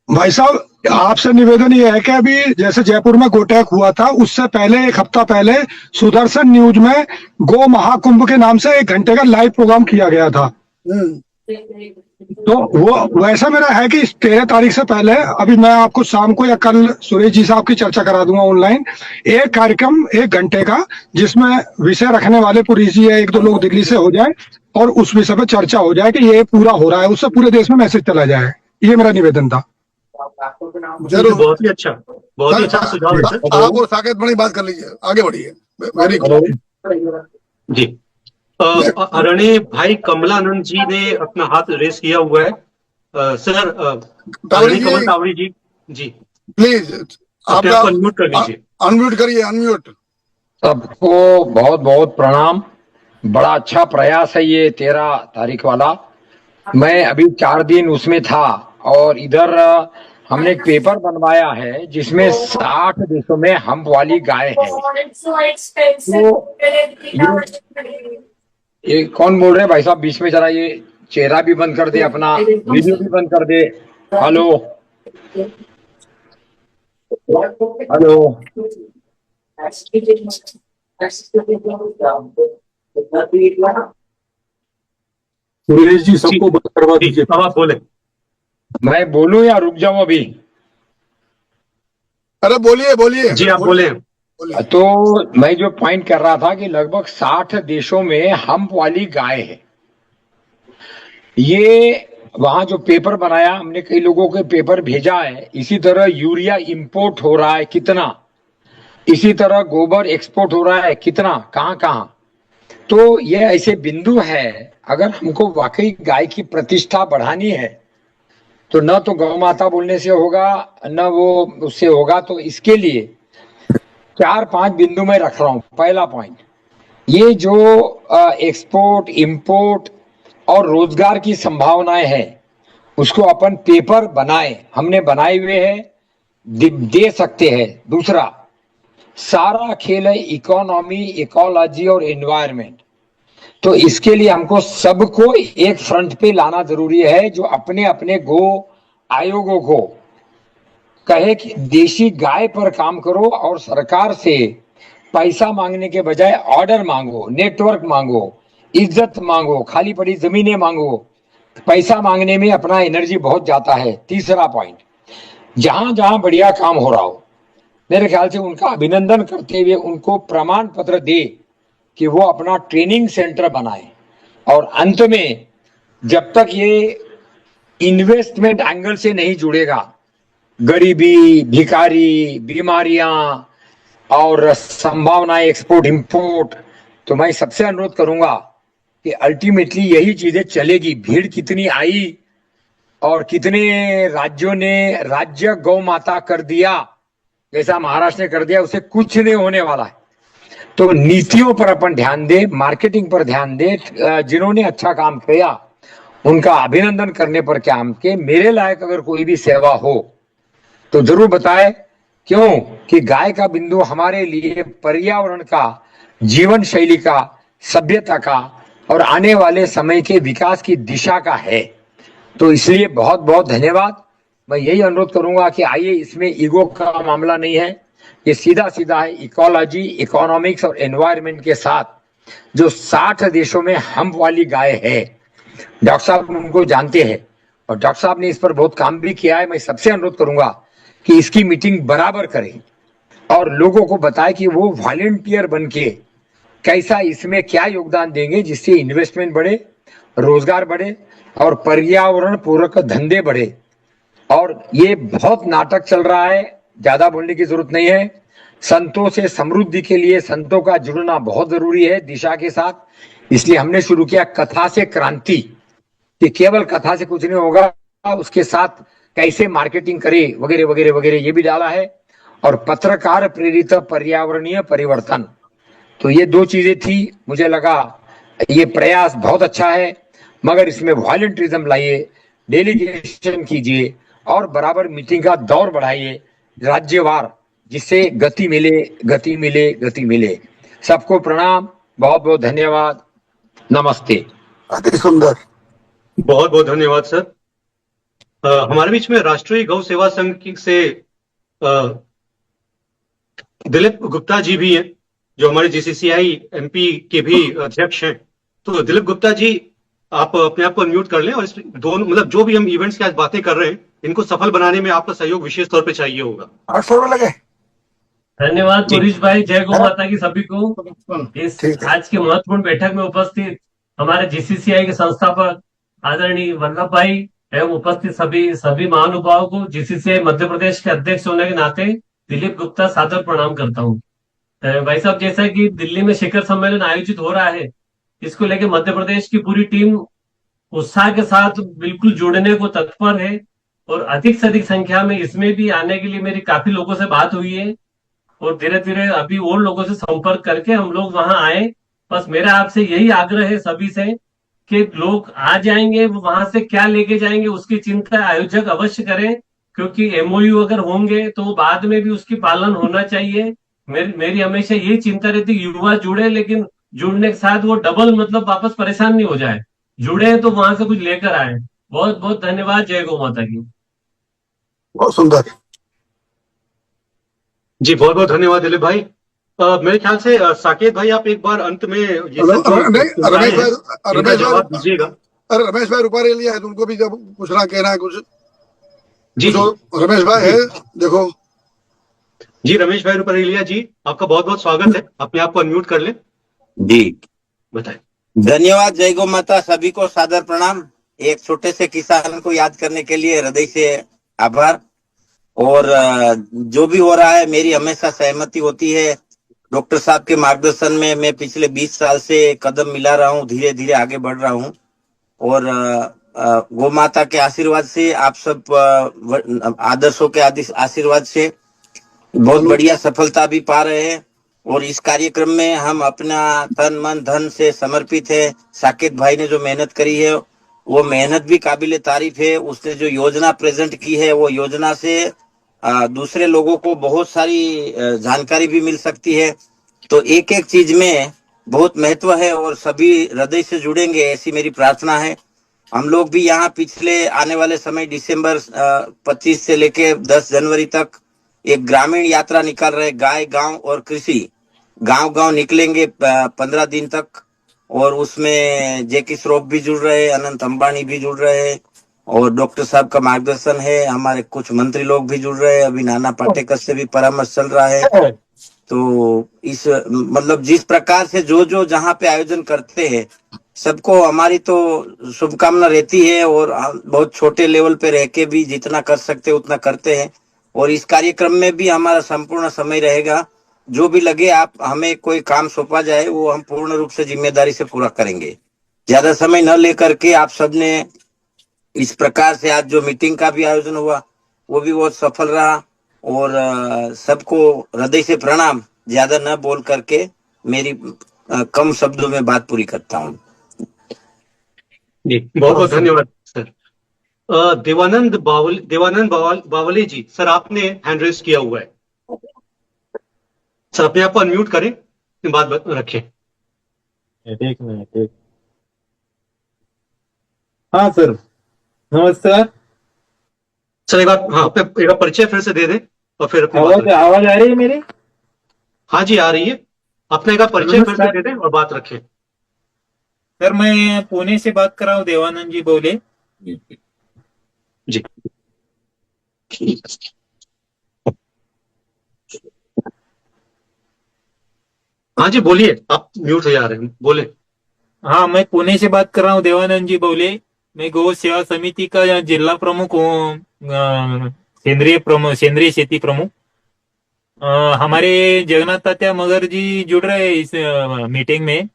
[SPEAKER 8] भाई साहब, आपसे निवेदन ये है कि अभी जैसे जयपुर में गोटैक हुआ था, उससे पहले 1 हफ्ता पहले सुदर्शन न्यूज में गो महाकुंभ के नाम से 1 घंटे का लाइव प्रोग्राम किया गया था। तो वो वैसा मेरा है कि 13 तारीख से पहले, अभी मैं आपको शाम को या कल सुरेश जी साहब की चर्चा करा दूंगा ऑनलाइन, एक कार्यक्रम 1 घंटे का, जिसमें विषय रखने वाले पुलिस जी है, 1-2 लोग दिल्ली से हो जाए, और उस विषय पर चर्चा हो जाए कि ये पूरा हो रहा है, उससे पूरे देश में मैसेज चला जाए। ये मेरा निवेदन था।
[SPEAKER 4] जरूर,
[SPEAKER 3] बहुत ही अच्छा सुझाव है सर।
[SPEAKER 4] आप और साकेत बड़ी बात कर लीजिए, आगे बढ़िए। वेरी गुड
[SPEAKER 3] जी। आदरणीय भाई कमलानंद जी ने अपना हाथ रेस किया हुआ है। सर आदरणीय कमल तावड़ी जी, जी
[SPEAKER 4] प्लीज आप
[SPEAKER 3] अनम्यूट कर लीजिए।
[SPEAKER 4] अनम्यूट करिए, अनम्यूट।
[SPEAKER 9] सबको बहुत बहुत प्रणाम। बड़ा अच्छा प्रयास है ये 13 तारीख वाला। मैं अभी 4 दिन उसमें था, और इधर हमने एक पेपर बनवाया है जिसमें 60 देशों में हम्प वाली गाय है। तो ये कौन बोल रहे हैं भाई साहब? बीच में जरा ये चेहरा भी बंद कर दे, अपना वीडियो भी बंद कर दे। हेलो हेलो,
[SPEAKER 5] सुरेश जी सबको बंद करवा दीजिए।
[SPEAKER 3] अब आप बोले।
[SPEAKER 9] मैं बोलूं या रुक जाऊं अभी?
[SPEAKER 4] अरे बोलिए बोलिए।
[SPEAKER 3] जी आप बोले।
[SPEAKER 9] तो मैं जो पॉइंट कर रहा था कि लगभग 60 देशों में हम्प वाली गाय है। ये वहां जो पेपर बनाया, हमने कई लोगों के पेपर भेजा है। इसी तरह यूरिया इंपोर्ट हो रहा है कितना, इसी तरह गोबर एक्सपोर्ट हो रहा है कितना, कहां कहां। तो ये ऐसे बिंदु है, अगर हमको वाकई गाय की प्रतिष्ठा बढ़ानी है तो न तो गौ माता बोलने से होगा, न वो उससे होगा। तो इसके लिए 4-5 बिंदु में रख रहा हूं। पहला पॉइंट, ये जो एक्सपोर्ट इंपोर्ट और रोजगार की संभावनाएं हैं उसको अपन पेपर बनाए, हमने बनाए हुए हैं, दे सकते हैं। दूसरा, सारा खेल है इकोनॉमी, इकोलॉजी और एनवायरमेंट। तो इसके लिए हमको सबको एक फ्रंट पे लाना जरूरी है, जो अपने अपने गो आयोगों को कहे कि देशी गाय पर काम करो और सरकार से पैसा मांगने के बजाय ऑर्डर मांगो, नेटवर्क मांगो, इज्जत मांगो, खाली पड़ी जमीनें मांगो। पैसा मांगने में अपना एनर्जी बहुत जाता है। तीसरा पॉइंट, जहां जहां बढ़िया काम हो रहा हो, मेरे ख्याल से उनका अभिनंदन करते हुए उनको प्रमाण पत्र दे कि वो अपना ट्रेनिंग सेंटर बनाए। और अंत में, जब तक ये इन्वेस्टमेंट एंगल से नहीं जुड़ेगा, गरीबी, भिखारी, बीमारियां और संभावनाएं एक्सपोर्ट इंपोर्ट, तो मैं सबसे अनुरोध करूंगा कि अल्टीमेटली यही चीजें चलेगी। भीड़ कितनी आई और कितने राज्यों ने राज्य गौ माता कर दिया, जैसा महाराष्ट्र ने कर दिया, उसे कुछ नहीं होने वाला है। तो नीतियों पर अपन ध्यान दे, मार्केटिंग पर ध्यान दे। जिन्होंने अच्छा काम किया उनका अभिनंदन करने पर काम के, मेरे लायक अगर कोई भी सेवा हो तो जरूर बताए। क्यों कि गाय का बिंदु हमारे लिए पर्यावरण का, जीवन शैली का, सभ्यता का और आने वाले समय के विकास की दिशा का है। तो इसलिए बहुत बहुत धन्यवाद। मैं यही अनुरोध करूंगा कि आइए, इसमें ईगो का मामला नहीं है, ये सीधा सीधा है इकोलॉजी, इकोनॉमिक्स और एनवायरनमेंट के साथ। जो 60 देशों में हम्प वाली गाय है, डॉक्टर साहब उनको जानते हैं और डॉक्टर साहब ने इस पर बहुत काम भी किया है। मैं सबसे अनुरोध करूंगा कि इसकी मीटिंग बराबर करें और लोगों को बताएं कि वो वॉलंटियर बन के कैसा इसमें क्या योगदान देंगे, जिससे इन्वेस्टमेंट बढ़े, रोजगार बढ़े और पर्यावरण पूरक धंधे बढ़े। और ये बहुत नाटक चल रहा है, ज्यादा बोलने की जरूरत नहीं है। संतों से समृद्धि के लिए संतों का जुड़ना बहुत जरूरी है दिशा के साथ। इसलिए हमने शुरू किया कथा से क्रांति, कि केवल कथा से कुछ नहीं होगा, उसके साथ कैसे मार्केटिंग करे वगैरह वगैरह वगैरह, ये भी डाला है। और पत्रकार प्रेरित पर्यावरणीय परिवर्तन, तो ये 2 चीजें थी। मुझे लगा ये प्रयास बहुत अच्छा है, मगर इसमें वॉलंटियरिज्म लाइए, डेलीगेशन कीजिए और बराबर मीटिंग का दौर बढ़ाइए राज्यवार, जिससे गति मिले, गति मिले, गति मिले। सबको प्रणाम, बहुत बहुत धन्यवाद, नमस्ते।
[SPEAKER 4] अति सुंदर।
[SPEAKER 3] बहुत बहुत धन्यवाद सर। हमारे बीच में राष्ट्रीय गौ सेवा संघ से दिलीप गुप्ता जी भी हैं, जो हमारे जीसीसीआई एमपी के भी अध्यक्ष हैं। तो दिलीप गुप्ता जी, आप अपने आप को अनम्यूट कर लें और इस दोनों, मतलब जो भी हम इवेंट्स की आज बातें कर रहे हैं, इनको सफल बनाने में आपका सहयोग विशेष तौर पे चाहिए होगा।
[SPEAKER 4] 800 रुपए लगे।
[SPEAKER 10] धन्यवाद पुरीश भाई। जय गौ माता की सभी को। इस आज की महत्वपूर्ण बैठक में उपस्थित हमारे जीसीसीआई के संस्थापक आदरणीय वल्लभ भाई एवं उपस्थित सभी महानुभावों को जीसीसीआई मध्य प्रदेश के अध्यक्ष होने के नाते दिलीप गुप्ता सादर प्रणाम करता हूँ। भाई साहब, जैसा कि दिल्ली में शिखर सम्मेलन आयोजित हो रहा है, इसको लेकर मध्य प्रदेश की पूरी टीम उत्साह के साथ बिल्कुल जुड़ने को तत्पर है और अधिक से अधिक संख्या में इसमें भी आने के लिए मेरी काफी लोगों से बात हुई है और धीरे धीरे अभी और लोगों से संपर्क करके हम लोग वहां आए। बस मेरा आपसे यही आग्रह है सभी से कि लोग आ जाएंगे, वहां से क्या लेके जाएंगे उसकी चिंता आयोजक अवश्य करें, क्योंकि एमओयू अगर होंगे तो बाद में भी उसकी पालन होना चाहिए। मेरी हमेशा यही चिंता रहती है, युवा जुड़े लेकिन जुड़ने के साथ वो डबल मतलब वापस परेशान नहीं हो जाए, जुड़े तो वहां से कुछ लेकर आए। बहुत बहुत धन्यवाद। जय गौ माता की।
[SPEAKER 4] बहुत सुंदर।
[SPEAKER 3] जी बहुत बहुत धन्यवाद दिलीप भाई। मेरे ख्याल से साकेत भाई आप एक बार अंत में ये सब जो
[SPEAKER 4] नहीं,
[SPEAKER 3] सुझाए
[SPEAKER 4] रमेश
[SPEAKER 3] हैं,
[SPEAKER 4] भाई,
[SPEAKER 3] इनका जवाब दीजिएगा।
[SPEAKER 4] अरे रमेश भाई रुपा लिया है तो उनको भी जब पूछना कहना है कुछ।
[SPEAKER 3] जी जी
[SPEAKER 4] रमेश भाई है, देखो।
[SPEAKER 3] जी रमेश भाई रुपरेलिया जी, आपका बहुत बहुत स्वागत है। अपने आप को अनम्यूट कर लें,
[SPEAKER 11] जी
[SPEAKER 3] बताएं।
[SPEAKER 11] धन्यवाद। जय गौ माता, सभी को सादर प्रणाम। एक छोटे से किसान को याद करने के लिए हृदय से आभार। और जो भी हो रहा है मेरी हमेशा सहमति होती है। डॉक्टर साहब के मार्गदर्शन में मैं पिछले 20 साल से कदम मिला रहा हूँ, धीरे धीरे आगे बढ़ रहा हूँ। और गौ माता के आशीर्वाद से, आप सब आदर्शों के आशीर्वाद से बहुत बढ़िया सफलता भी पा रहे हैं। और इस कार्यक्रम में हम अपना तन मन धन से समर्पित है। साकेत भाई ने जो मेहनत करी है वो मेहनत भी काबिले तारीफ है। उसने जो योजना प्रेजेंट की है वो योजना से दूसरे लोगों को बहुत सारी जानकारी भी मिल सकती है। तो एक एक चीज में बहुत महत्व है और सभी हृदय से जुड़ेंगे, ऐसी मेरी प्रार्थना है। हम लोग भी यहाँ पिछले आने वाले समय दिसंबर 25 से लेके 10 जनवरी तक एक ग्रामीण यात्रा निकाल रहे, गाय गांव और कृषि। गांव गांव निकलेंगे 15 दिन तक। और उसमें जेकी श्रॉफ भी जुड़ रहे, अनंत अंबानी भी जुड़ रहे और डॉक्टर साहब का मार्गदर्शन है। हमारे कुछ मंत्री लोग भी जुड़ रहे हैं। अभी नाना पाटेकर से भी परामर्श चल रहा है। तो इस मतलब जिस प्रकार से जो जो जहाँ पे आयोजन करते हैं, सबको हमारी तो शुभकामना रहती है। और बहुत छोटे लेवल पे रह के भी जितना कर सकते उतना करते हैं। और इस कार्यक्रम में भी हमारा संपूर्ण समय रहेगा। जो भी लगे, आप हमें कोई काम सौंपा जाए वो हम पूर्ण रूप से जिम्मेदारी से पूरा करेंगे। ज्यादा समय न लेकर के आप सबने इस प्रकार से आज जो मीटिंग का भी आयोजन हुआ वो भी बहुत सफल रहा। और सबको हृदय से प्रणाम। ज्यादा न बोल करके मेरी कम शब्दों में बात पूरी करता हूँ।
[SPEAKER 3] जी बहुत बहुत धन्यवाद सर। देवानंद बावले जी, सर आपने हैंड रेस किया हुआ है, सर अपने आप को अनम्यूट करें, बात रखें।
[SPEAKER 6] एक मिनट। हाँ सर, नमस्कार
[SPEAKER 3] सर। एक बार हाँ, अपने एक परिचय फिर से दे दें और फिर अपनी
[SPEAKER 6] आवाज आ रही है मेरी?
[SPEAKER 3] हाँ जी आ रही है। अपने का परिचय फिर से दे दें और बात रखें।
[SPEAKER 6] सर मैं पुणे से बात कर रहा हूँ, देवानंद जी बोले।
[SPEAKER 3] जी हाँ जी बोलिए, आप म्यूट हो जा रहे हैं, बोले।
[SPEAKER 6] हाँ मैं पुणे से बात कर रहा हूँ, देवानंद जी बोले। मैं गौ सेवा समिति का जिला प्रमुख हूँ, सेंद्रीय शेती प्रमुख। हमारे जगन्नाथ तात्या मगर जी जुड़ रहे हैं इस मीटिंग में।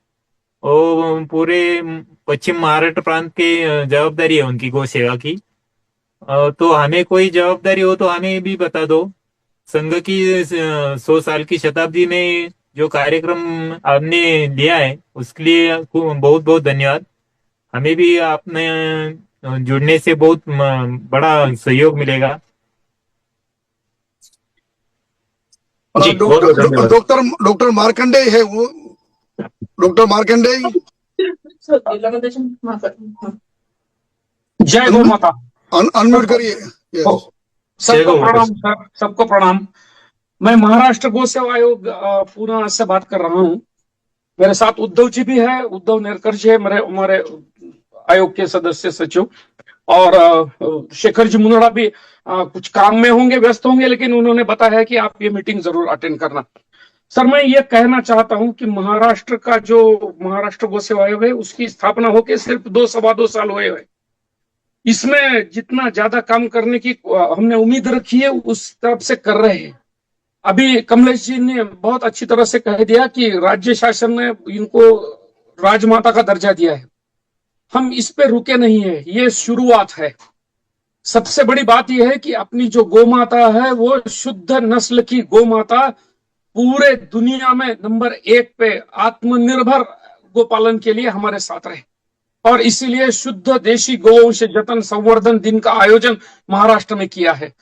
[SPEAKER 6] वो पूरे पश्चिम महाराष्ट्र प्रांत के जवाबदारी है उनकी गौ सेवा की। तो हमें कोई जवाबदारी हो तो हमें भी बता दो। संघ की 100 साल की शताब्दी में जो कार्यक्रम आपने लिया है उसके लिए बहुत बहुत धन्यवाद। हमें भी आपने जुड़ने से बहुत बड़ा सहयोग मिलेगा।
[SPEAKER 4] डॉक्टर मार्कंडे है वो, डॉक्टर मार्कंडे।
[SPEAKER 12] जय गौ माता।
[SPEAKER 4] अनम्यूट करिए।
[SPEAKER 12] सबको प्रणाम सर, सबको प्रणाम। मैं महाराष्ट्र गौ सेवा आयोग पुणे से बात कर रहा हूँ। मेरे साथ उद्धव जी भी है, उद्धव नेरकर जी है, हमारे आयोग के सदस्य सचिव। और शेखर जी मुंदड़ा भी कुछ काम में होंगे, व्यस्त होंगे, लेकिन उन्होंने बताया कि आप ये मीटिंग जरूर अटेंड करना। सर मैं ये कहना चाहता हूं कि महाराष्ट्र का जो महाराष्ट्र गौ सेवा आयोग है उसकी स्थापना होकर सिर्फ 2-2.25 साल हुए हैं। इसमें जितना ज्यादा काम करने की हमने उम्मीद रखी है उस तरफ से कर रहे हैं। अभी कमलेश जी ने बहुत अच्छी तरह से कह दिया कि राज्य शासन ने इनको राजमाता का दर्जा दिया है। हम इस पे रुके नहीं है, ये शुरुआत है। सबसे बड़ी बात यह है कि अपनी जो गौ माता है वो शुद्ध नस्ल की गौ माता पूरे दुनिया में नंबर 1 पे आत्मनिर्भर गोपालन के लिए हमारे साथ रहे। और इसीलिए शुद्ध देशी गौवंश जतन संवर्धन दिन का आयोजन महाराष्ट्र में किया है।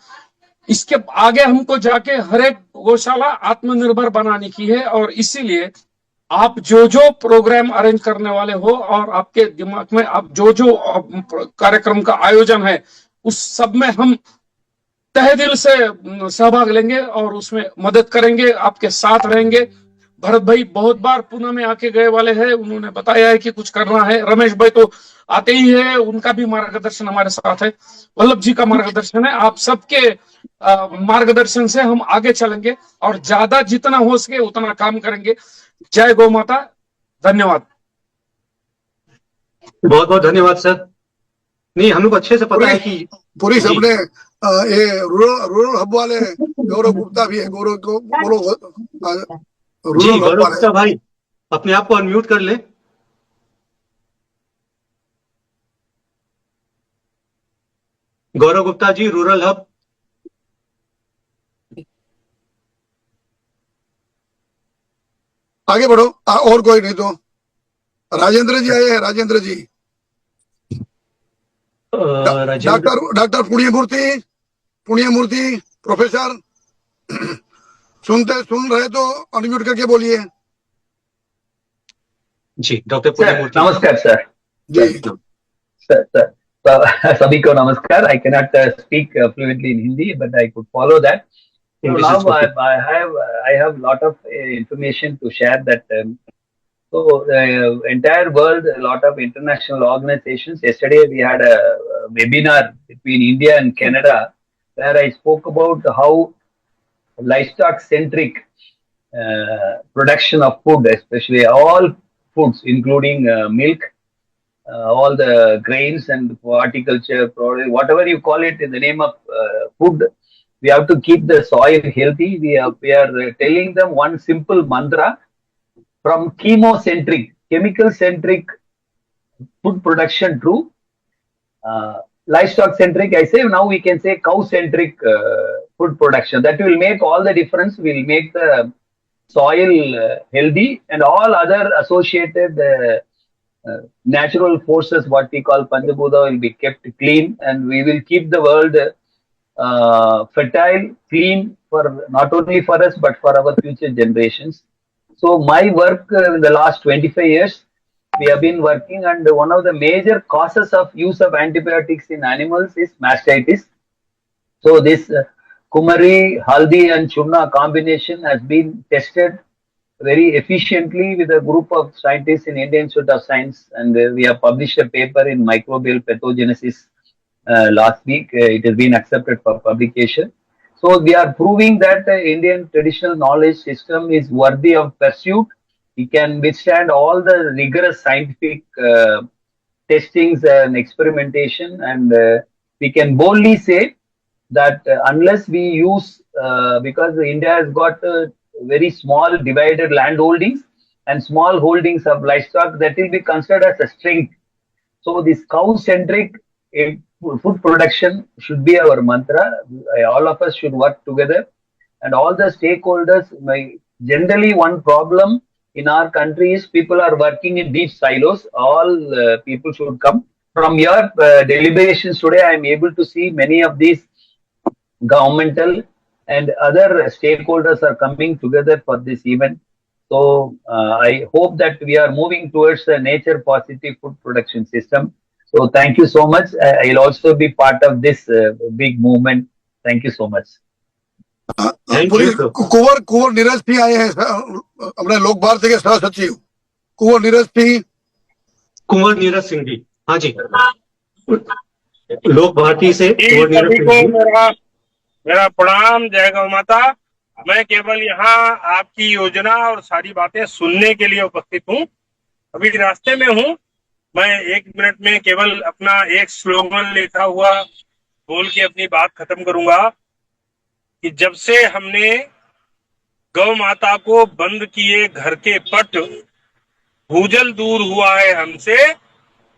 [SPEAKER 12] इसके आगे हमको जाके हर एक गौशाला आत्मनिर्भर बनाने की है, और इसीलिए आप जो जो प्रोग्राम अरेंज करने वाले हो और आपके दिमाग में आप जो जो कार्यक्रम का आयोजन है, उस सब में हम तहे दिल से सहभाग लेंगे और उसमें मदद करेंगे, आपके साथ रहेंगे। भरत भाई बहुत बार पुणे में आके गए वाले हैं, उन्होंने बताया है कि कुछ करना है। रमेश भाई तो आते ही है, उनका भी मार्गदर्शन हमारे साथ है। वल्लभ जी का मार्गदर्शन है। आप सबके मार्गदर्शन से हम आगे चलेंगे और ज्यादा जितना हो सके उतना काम करेंगे। जय गौ माता। धन्यवाद।
[SPEAKER 3] बहुत बहुत धन्यवाद सर। नहीं, हम लोग अच्छे से पता है कि
[SPEAKER 4] पूरी सबने ये रूरल हब वाले गौरव गुप्ता भी है। गौरव को बोलो
[SPEAKER 3] जी, गौरव गुप्ता भाई अपने आप को अनम्यूट कर ले। गौरव गुप्ता जी, रूरल हब।
[SPEAKER 4] आगे बढ़ो। और कोई नहीं तो राजेंद्र जी आए हैं। राजेंद्र जी, डॉक्टर पुण्यमूर्ति प्रोफेसर सुन रहे तो अनम्यूट करके बोलिए।
[SPEAKER 3] जी, डॉक्टर पुण्यमूर्ति।
[SPEAKER 13] नमस्कार सर।
[SPEAKER 4] जी
[SPEAKER 13] सर सभी को नमस्कार। I cannot speak fluently in Hindi, but I could follow that. So now I have lot of information to share that. So entire world, a lot of international organizations. Yesterday we had a webinar between India and Canada where I spoke about how livestock centric production of food, especially all foods, including milk, all the grains and horticulture product, whatever you call it in the name of food, we have to keep the soil healthy. We are telling them one simple mantra: from chemocentric, chemical centric food production to livestock centric. I say now we can say cow centric food production. That will make all the difference. Will make the soil healthy, and all other associated natural forces, what we call Panchabhuta, will be kept clean, and we will keep the world fertile, clean, for not only for us but for our future generations. So my work in the last 25 years, we have been working, and one of the major causes of use of antibiotics in animals is mastitis. So this Kumari, Haldi and Chunna combination has been tested very efficiently with a group of scientists in Indian Institute of Science, and we have published a paper in Microbial Pathogenesis last week. It has been accepted for publication. So we are proving that the Indian traditional knowledge system is worthy of pursuit. It can withstand all the rigorous scientific testings and experimentation, and we can boldly say that unless we use, because India has got very small divided land holdings and small holdings of livestock, that will be considered as a strength. So this cow-centric food production should be our mantra. All of us should work together, and all the stakeholders. Generally, one problem in our country is people are working in deep silos. All people should come. From your deliberations today, I am able to see many of these governmental and other stakeholders are coming together for this event. So I hope that we are moving towards a nature positive food production system. So thank you so much. I'll also be part of this big movement. Thank you so much.
[SPEAKER 4] कुंवर नीरज सिंह आए हैं, अपने लोक भारती के सह सचिव कुंवर नीरज सिंह जी। हाँ जी, लोक भारती से कुंवर नीरज सिंह जी।
[SPEAKER 14] मेरा प्रणाम। जय गौ माता। मैं केवल यहाँ आपकी योजना और सारी बातें सुनने के लिए उपस्थित हूँ। अभी रास्ते में हूँ। मैं 1 मिनट में केवल अपना एक स्लोगन लिखा हुआ बोल के अपनी बात खत्म करूंगा कि जब से हमने गौ माता को बंद किए घर के पट, भूजल दूर हुआ है हमसे,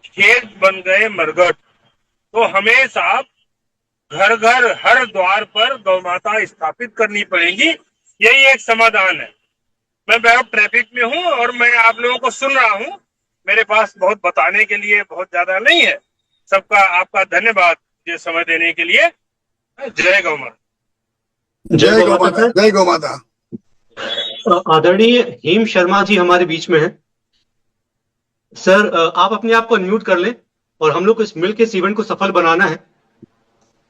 [SPEAKER 14] खेत बन गए मरघट। तो हमेशा घर घर हर द्वार पर गौ माता स्थापित करनी पड़ेगी। यही एक समाधान है। मैं बहुत ट्रैफिक में हूँ और मैं आप लोगों को सुन रहा हूँ। मेरे पास बहुत बताने के लिए बहुत ज्यादा नहीं है। सबका आपका धन्यवाद ये समय देने के लिए। जय गौ माता।
[SPEAKER 4] जय गौ माता, जय गौ माता।
[SPEAKER 3] आदरणीय हेम शर्मा जी हमारे बीच में है। सर आप अपने आप को अनम्यूट कर लें और हम लोग को इस मिल के इस इवेंट को सफल बनाना है।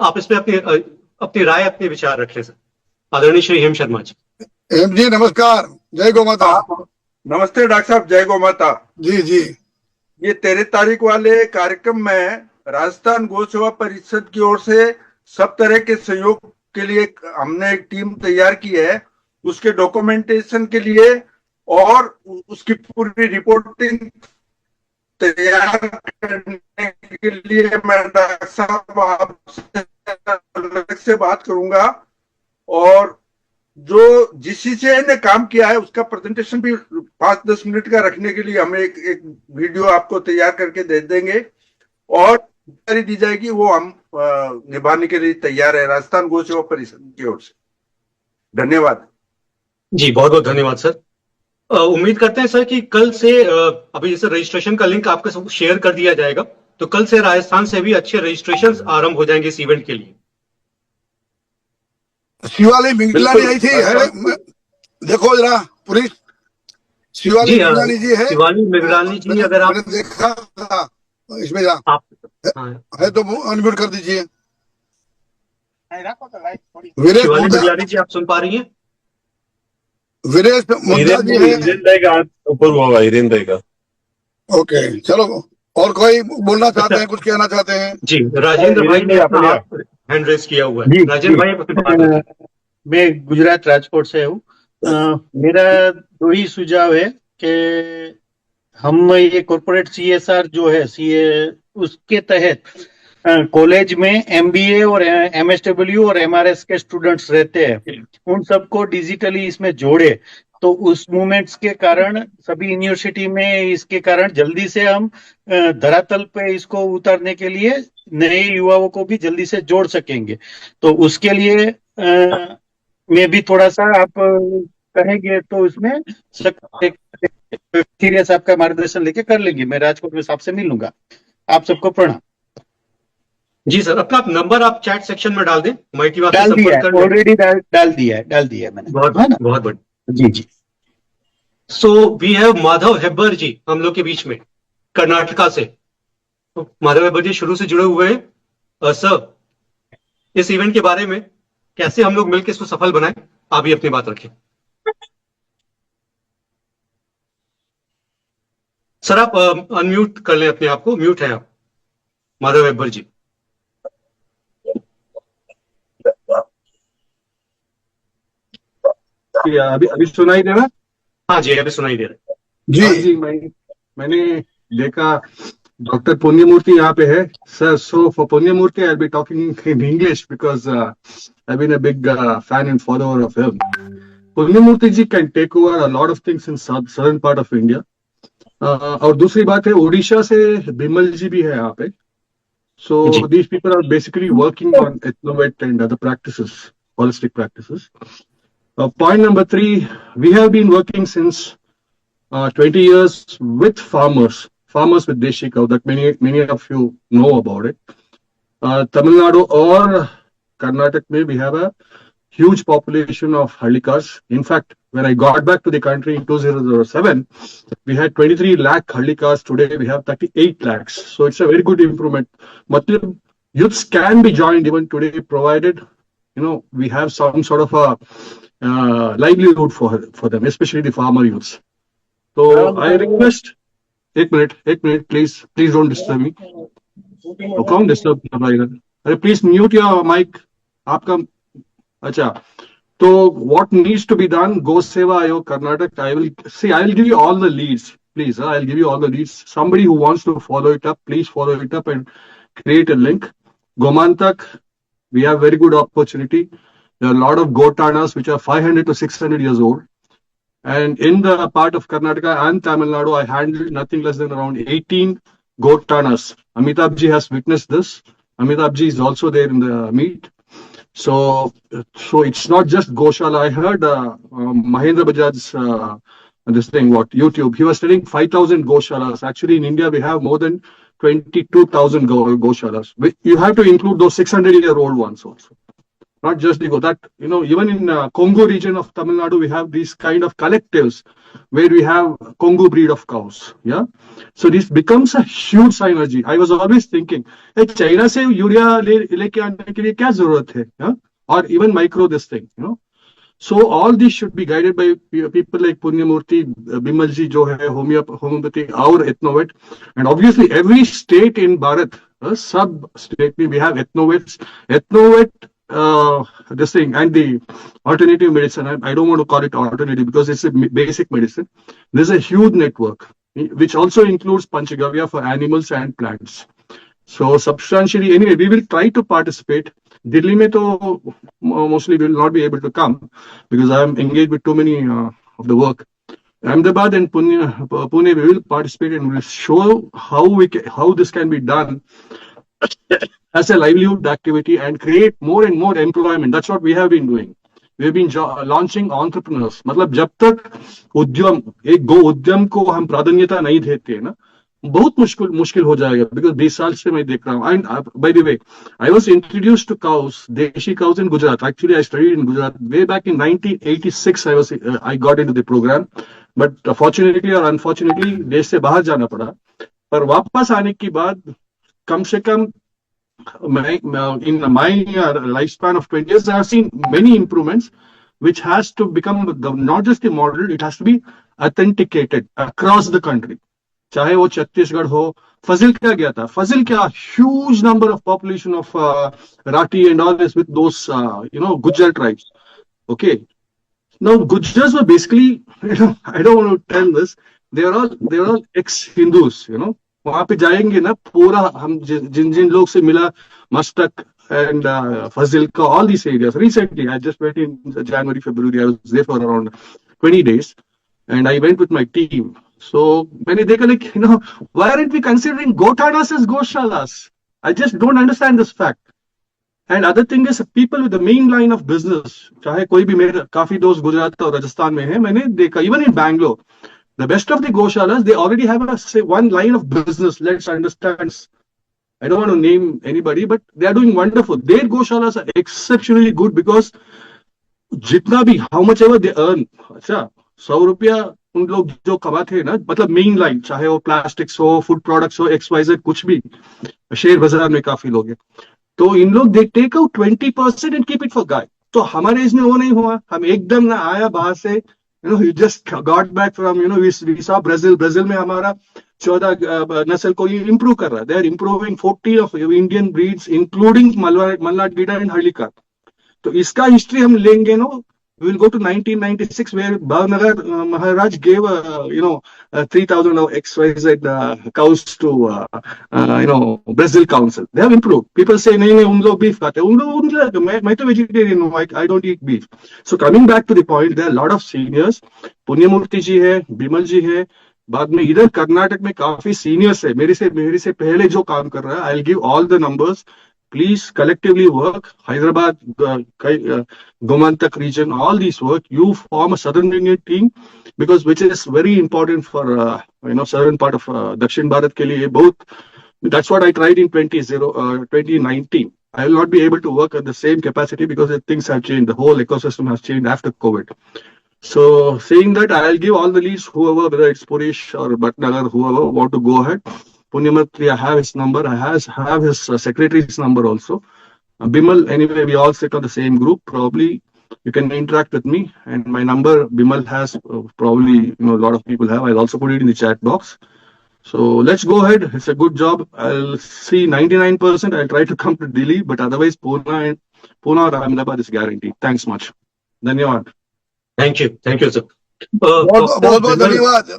[SPEAKER 3] आप इसमें अपनी राय, अपने विचार रखें सर। आदरणीय श्री हेम शर्मा जी।
[SPEAKER 4] हेम जी नमस्कार, जय गौ माता।
[SPEAKER 15] नमस्ते डॉक्टर साहब, जय गौ माता।
[SPEAKER 4] जी जी।
[SPEAKER 15] ये 13 तारीख वाले कार्यक्रम में राजस्थान गौ सेवा परिषद की ओर से सब तरह के सहयोग के लिए हमने एक टीम तैयार की है। उसके डॉक्यूमेंटेशन के लिए और उसकी पूरी रिपोर्टिंग तैयार करने के लिए मैं डॉक्टर साहब आपसे अलग से बात करूंगा। और जो जीसीसीआई ने काम किया है उसका प्रेजेंटेशन भी 5-10 मिनट का रखने के लिए हम एक वीडियो आपको तैयार करके दे देंगे और जानकारी दी जाएगी, वो हम निभाने के लिए तैयार है राजस्थान गौ सेवा परिषद की ओर से। धन्यवाद
[SPEAKER 3] जी, बहुत बहुत धन्यवाद सर। उम्मीद करते हैं सर कि कल से अभी जैसे रजिस्ट्रेशन का लिंक आपके साथ शेयर कर दिया जाएगा, तो कल से राजस्थान से भी अच्छे रजिस्ट्रेशन आरंभ हो जाएंगे इस इवेंट के लिए।
[SPEAKER 4] शिवाली मिंगलानी आई थी, देखो जरा पूरी शिवाली मिंगलानी जी है। शिवाली मिंगलानी जी अगर आप देखा था इसमें आप है तो अनम्यूट कर दीजिए।
[SPEAKER 3] शिवाली मिंगलानी जी आप सुन पा रही हैं?
[SPEAKER 4] वीरेश मुंडा जी है
[SPEAKER 7] ऊपर हुआ वीरेंद्र का।
[SPEAKER 4] ओके चलो, और कोई बोलना चाहते हैं, कुछ कहना चाहते हैं?
[SPEAKER 3] जी, राजेंद्र भाई ने अपना हैंड रेस किया हुआ है। राजेंद्र भाई
[SPEAKER 16] मैं गुजरात राजकोट से हूँ। मेरा 2 ही सुझाव है कि हम ये कॉर्पोरेट CSR जो है CA उसके तहत कॉलेज में MBA और MSW और MRS के स्टूडेंट्स रहते हैं, उन सबको डिजिटली इसमें जोड़े तो उस मूवमेंट्स के कारण सभी यूनिवर्सिटी में इसके कारण जल्दी से हम धरातल पे इसको उतारने के लिए नए युवाओं को भी जल्दी से जोड़ सकेंगे। तो उसके लिए मैं भी थोड़ा सा आप कहेंगे तो उसमें सीरियस आपका मार्गदर्शन लेके कर लेंगे। मैं राजकोट में आपसे मिलूंगा। आप सबको प्रणाम।
[SPEAKER 3] जी सर, अपना नंबर आप चैट सेक्शन में डाल दें। माइटी वाला
[SPEAKER 16] डाल दिया है, ऑलरेडी डाल दिया है मैंने।
[SPEAKER 3] बहुत बढ़िया।
[SPEAKER 16] जी।
[SPEAKER 3] So we have Madhav Hebbar ji हम लोग के बीच में कर्नाटका से। तो माधव हेब्बर जी शुरू से जुड़े हुए हैं। सर, इस इवेंट के बारे में कैसे हम लोग मिलकर इसको सफल बनाएं, आप भी अपनी बात रखें। सर आप अनम्यूट कर लें अपने आप को, म्यूट है आप माधव हेब्बर जी।
[SPEAKER 17] अभी सुनाई दे रहा?
[SPEAKER 3] हाँ जी, अभी सुनाई दे रहा
[SPEAKER 17] है जी। मैंने देखा डॉक्टर पुण्यमूर्ति यहाँ पे है sir. So for Punyamurthy I will be talking in English because I been a big fan and follower of him. Punyamurthy ji can take over a lot of things in southern part of India. और दूसरी बात है, ओडिशा से बिमल जी भी है यहाँ पे। So these people are basically working on ethnovet and other practices, holistic practices. Point number 3, we have been working since 20 years with farmers with Deshi cow that many of you know about it. Tamil Nadu or Karnataka, we have a huge population of Harlikas. In fact, when I got back to the country in 2007, we had 23 lakh Harlikas. Today we have 38 lakhs. So it's a very good improvement. Matlab, youths can be joined even today, provided we have some sort of a livelihood for them, especially the farmer youths. So I request, एक minute, please don't disturb me. कौन disturb कर रहा है इधर? अरे please mute your mic. आपका अच्छा. So what needs to be done? Go Seva Ayog Karnataka. I will give you all the leads, please. I'll give you all the leads. Somebody who wants to follow it up, please follow it up and create a link. Gomantak, we have very good opportunity. There are a lot of gotanas which are 500 to 600 years old. And in the part of Karnataka and Tamil Nadu, I handled nothing less than around 18 gotanas. Amitabh ji has witnessed this. Amitabh ji is also there in the meet. So it's not just Goshala. I heard Mahendra Bajaj's this thing, what, YouTube. He was telling 5,000 Goshalas. Actually, in India, we have more than 22,000 Goshalas. You have to include those 600-year-old ones also. Not just the go. That, even in Congo region of Tamil Nadu, we have these kind of collectives where we have Congo breed of cows. Yeah. So this becomes a huge synergy. I was always thinking, hey, China se urea leke aane ke liye kya zarurat hai? Yeah? Or even micro this thing, So all this should be guided by people like Punyamurti, Bimalji, jo hai, homeopathy, our ethnovet. And obviously every state in Bharat, sub-state, we have ethnovets, this thing, and the alternative medicine. I don't want to call it alternative because it's a basic medicine. There's a huge network, which also includes Panchagavya for animals and plants. So substantially, anyway, we will try to participate. Delhi mein to mostly will not be able to come because I am engaged with too many of the work. Ahmedabad and Pune, we will participate and we will show how this can be done as a livelihood activity and create more and more employment. That's what we have been doing. We have been launching entrepreneurs. मतलब जब तक उद्यम, एक गो उद्यम को हम प्राधान्यता नहीं देते हैं ना, बहुत मुश्किल हो जाएगा. Because 20 साल से मैं देख रहा हूँ. And by the way, I was introduced to cows, deshi cows in Gujarat. Actually, I studied in Gujarat way back in 1986. I got into the program, but fortunately or unfortunately, देश से बाहर जाना पड़ा. पर वापस आने के बाद कम से कम in my lifespan of 20 years, I have seen many improvements, which has to become not just the model, it has to be authenticated across the country. चाहे वो छत्तीसगढ़ हो, फजिल क्या गया था? फजिल क्या? Huge number of population of Rati and all this with those, Gujar tribes. Okay. Now, Gujars were basically, I don't want to tell this, they are all ex-Hindus, वहां पे जाएंगे ना, पूरा हम जिन लोग से मिला, मस्तक and Fazilka, all these areas. Recently, I just went in January, February. I was there for around 20 days, and I went with my team. So मैंने देखा like, why aren't we considering Gothanas as Goshalas? I just don't understand this fact. And other thing is, people with the main line of business, चाहे कोई भी मेरे काफी दोस्त गुजरात और राजस्थान में है, मैंने देखा even in Bangalore. The best of the Goshalas, they already have one line of business. Let's understand. I don't want to name anybody, but they are doing wonderful. Their Goshalas are exceptionally good because jitna bhi, how much ever they earn, अच्छा, 100 रुपया उन लोग जो कमाते हैं ना, मतलब मेन लाइन, चाहे वो प्लास्टिक्स हो, फूड प्रोडक्ट्स हो, XYZ कुछ भी, शेयर बाजार में काफी लोग हैं, तो इन लोग they take out 20% and keep it for guy. तो हमारे इसमें वो नहीं हुआ, हम एकदम ना आया बाहर से, you just got back from, we saw Brazil में हमारा 14 नस्ल को improve कर रहा है. They are improving 40 of Indian breeds, including Malnad Gida and Harlikar. तो इसका history हम लेंगे ना, we will go to 1996 where Bhavnagar Maharaj gave 3,000 of XYZ cows to Brazil Council. They have improved. People say नहीं उन लोग beef खाते हैं. मैं तो vegetarian हूँ. I don't eat beef. So coming back to the point, there are a lot of seniors. Punyamurti जी है, बिमल जी है. बाद में इधर कर्नाटक में काफी सीनियर्स है. मेरे से पहले जो काम कर रहा है. I'll give all the numbers. Please collectively work. Hyderabad, Gomantak region, all these work. You form a Southern Indian team because which is very important for southern part of Dakshin Bharat ke liye. Both. That's what I tried in 2019. I will not be able to work at the same capacity because things have changed. The whole ecosystem has changed after COVID. So saying that, I'll give all the leads, whoever, whether it's Purish or Bhatnagar, whoever want to go ahead. Punyamurti, I have his number. I have his secretary's number also. Bimal, anyway, we all sit on the same group. Probably you can interact with me. And my number, Bimal has probably, a lot of people have. I'll also put it in the chat box. So let's go ahead. It's a good job. I'll see 99%. I'll try to come to Delhi, but otherwise Pune or Ahmedabad is guaranteed. Thanks much. Dhanyawad.
[SPEAKER 3] Thank you, sir.
[SPEAKER 4] बहुत बहुत धन्यवाद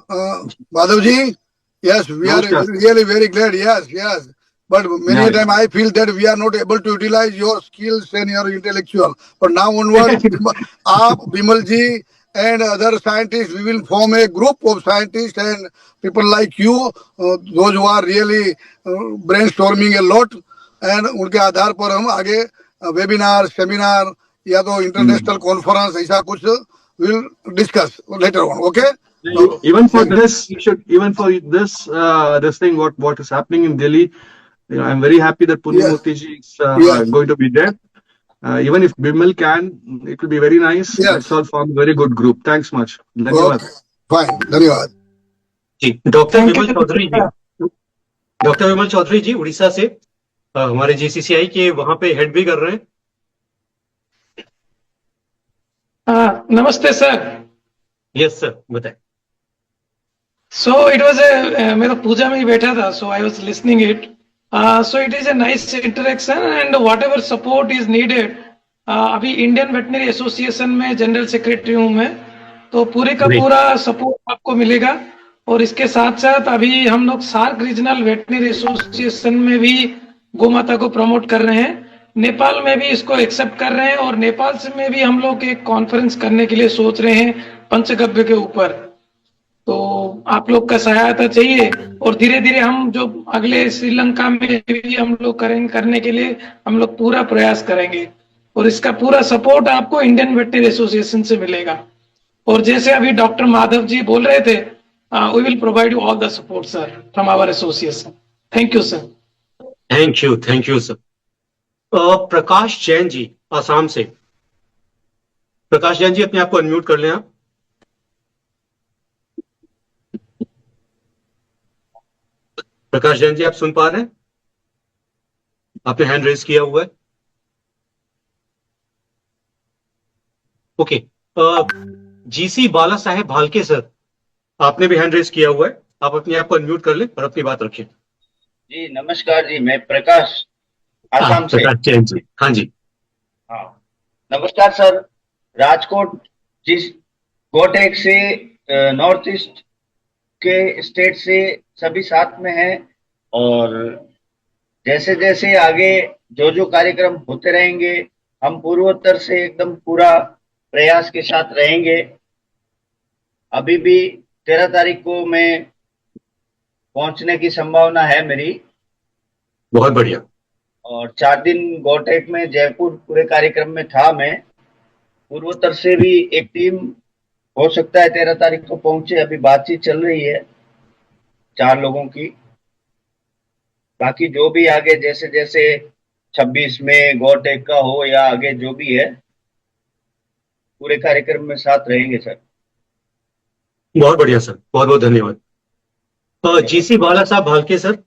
[SPEAKER 4] Madhav ji. Yes, we are really very glad. Yes. But many times I feel that we are not able to utilize your skills and your intellectual. But now onward, aap, Bimal ji and other scientists, we will form a group of scientists and people like you, those who are really brainstorming a lot. And उनके आधार पर हम आगे वेबिनार, सेमिनार या तो इंटरनेशनल कॉन्फ्रेंस ऐसा कुछ will discuss later on. Okay.
[SPEAKER 17] Even for this, you should, even for this, this thing, what is happening in Delhi, I'm very happy that Punyamurthy ji is going to be there. Even if Bimal can, it will be very nice.
[SPEAKER 4] Yes.
[SPEAKER 17] Let's all form a very good group. Thanks much. धन्यवाद.
[SPEAKER 4] फाइन, धन्यवाद
[SPEAKER 3] जी। डॉक्टर विमल चौधरी जी, डॉक्टर विमल चौधरी जी उड़ीसा से हमारे जीसीसीआई के वहां पे हेड भी कर रहे हैं।
[SPEAKER 18] नमस्ते सर।
[SPEAKER 3] यस सर, बताएं।
[SPEAKER 18] सो इट वाज मैं तो पूजा में ही बैठा था, so I was listening it. So it is a nice interaction and whatever support is needed. अभी इंडियन वेटनरी एसोसिएशन में जनरल सेक्रेटरी हूं मैं, तो पूरे का पूरा सपोर्ट आपको मिलेगा। और इसके साथ साथ अभी हम लोग सार्क रीजनल वेटनरी एसोसिएशन में भी गौ माता को प्रमोट कर रहे हैं, नेपाल में भी इसको एक्सेप्ट कर रहे हैं, और नेपाल से में भी हम लोग एक कॉन्फ्रेंस करने के लिए सोच रहे हैं पंचगव्य के ऊपर। तो आप लोग का सहायता चाहिए, और धीरे धीरे हम जो अगले श्रीलंका में भी हम लोग करने के लिए हम लोग पूरा प्रयास करेंगे, और इसका पूरा सपोर्ट आपको इंडियन वेटनरी एसोसिएशन से मिलेगा। और जैसे अभी डॉक्टर माधव जी बोल रहे थे, we will provide you all the support sir from our association. Thank you sir.
[SPEAKER 3] Thank you sir. Prakash Jain ji Assam से। प्रकाश जैन जी अपने आप को अनम्यूट कर लें आप। प्रकाश जैन जी आप सुन पा रहे हैं? आपने हैंड रेज किया हुआ है। ओके, जीसी बाला साहेब भालके सर, आपने भी हैंड रेज किया हुआ है, आप अपने आप को अनम्यूट कर लें और अपनी बात रखें।
[SPEAKER 19] जी नमस्कार जी, मैं प्रकाश आसाम से।
[SPEAKER 3] प्रकाश जैन जी, हाँ जी।
[SPEAKER 19] हाँ नमस्कार सर। राजकोट जिस गोटेक से नॉर्थ ईस्ट के स्टेट से सभी साथ में हैं, और जैसे जैसे आगे जो जो कार्यक्रम होते रहेंगे हम पूर्वोत्तर से एकदम पूरा प्रयास के साथ रहेंगे। अभी भी 13 तारीख को मैं पहुंचने की संभावना है मेरी।
[SPEAKER 3] बहुत बढ़िया।
[SPEAKER 19] और 4 दिन गोटेक में जयपुर पूरे कार्यक्रम में था मैं। पूर्वोत्तर से भी एक टीम हो सकता है 13 तारीख को पहुंचे, अभी बातचीत चल रही है 4 लोगों की। बाकी जो भी आगे जैसे जैसे 26 में गोटेक का हो या आगे जो भी है, पूरे कार्यक्रम में साथ रहेंगे सर।
[SPEAKER 3] बहुत बढ़िया सर, बहुत बहुत धन्यवाद। जीसी बाला साहब भालके सर।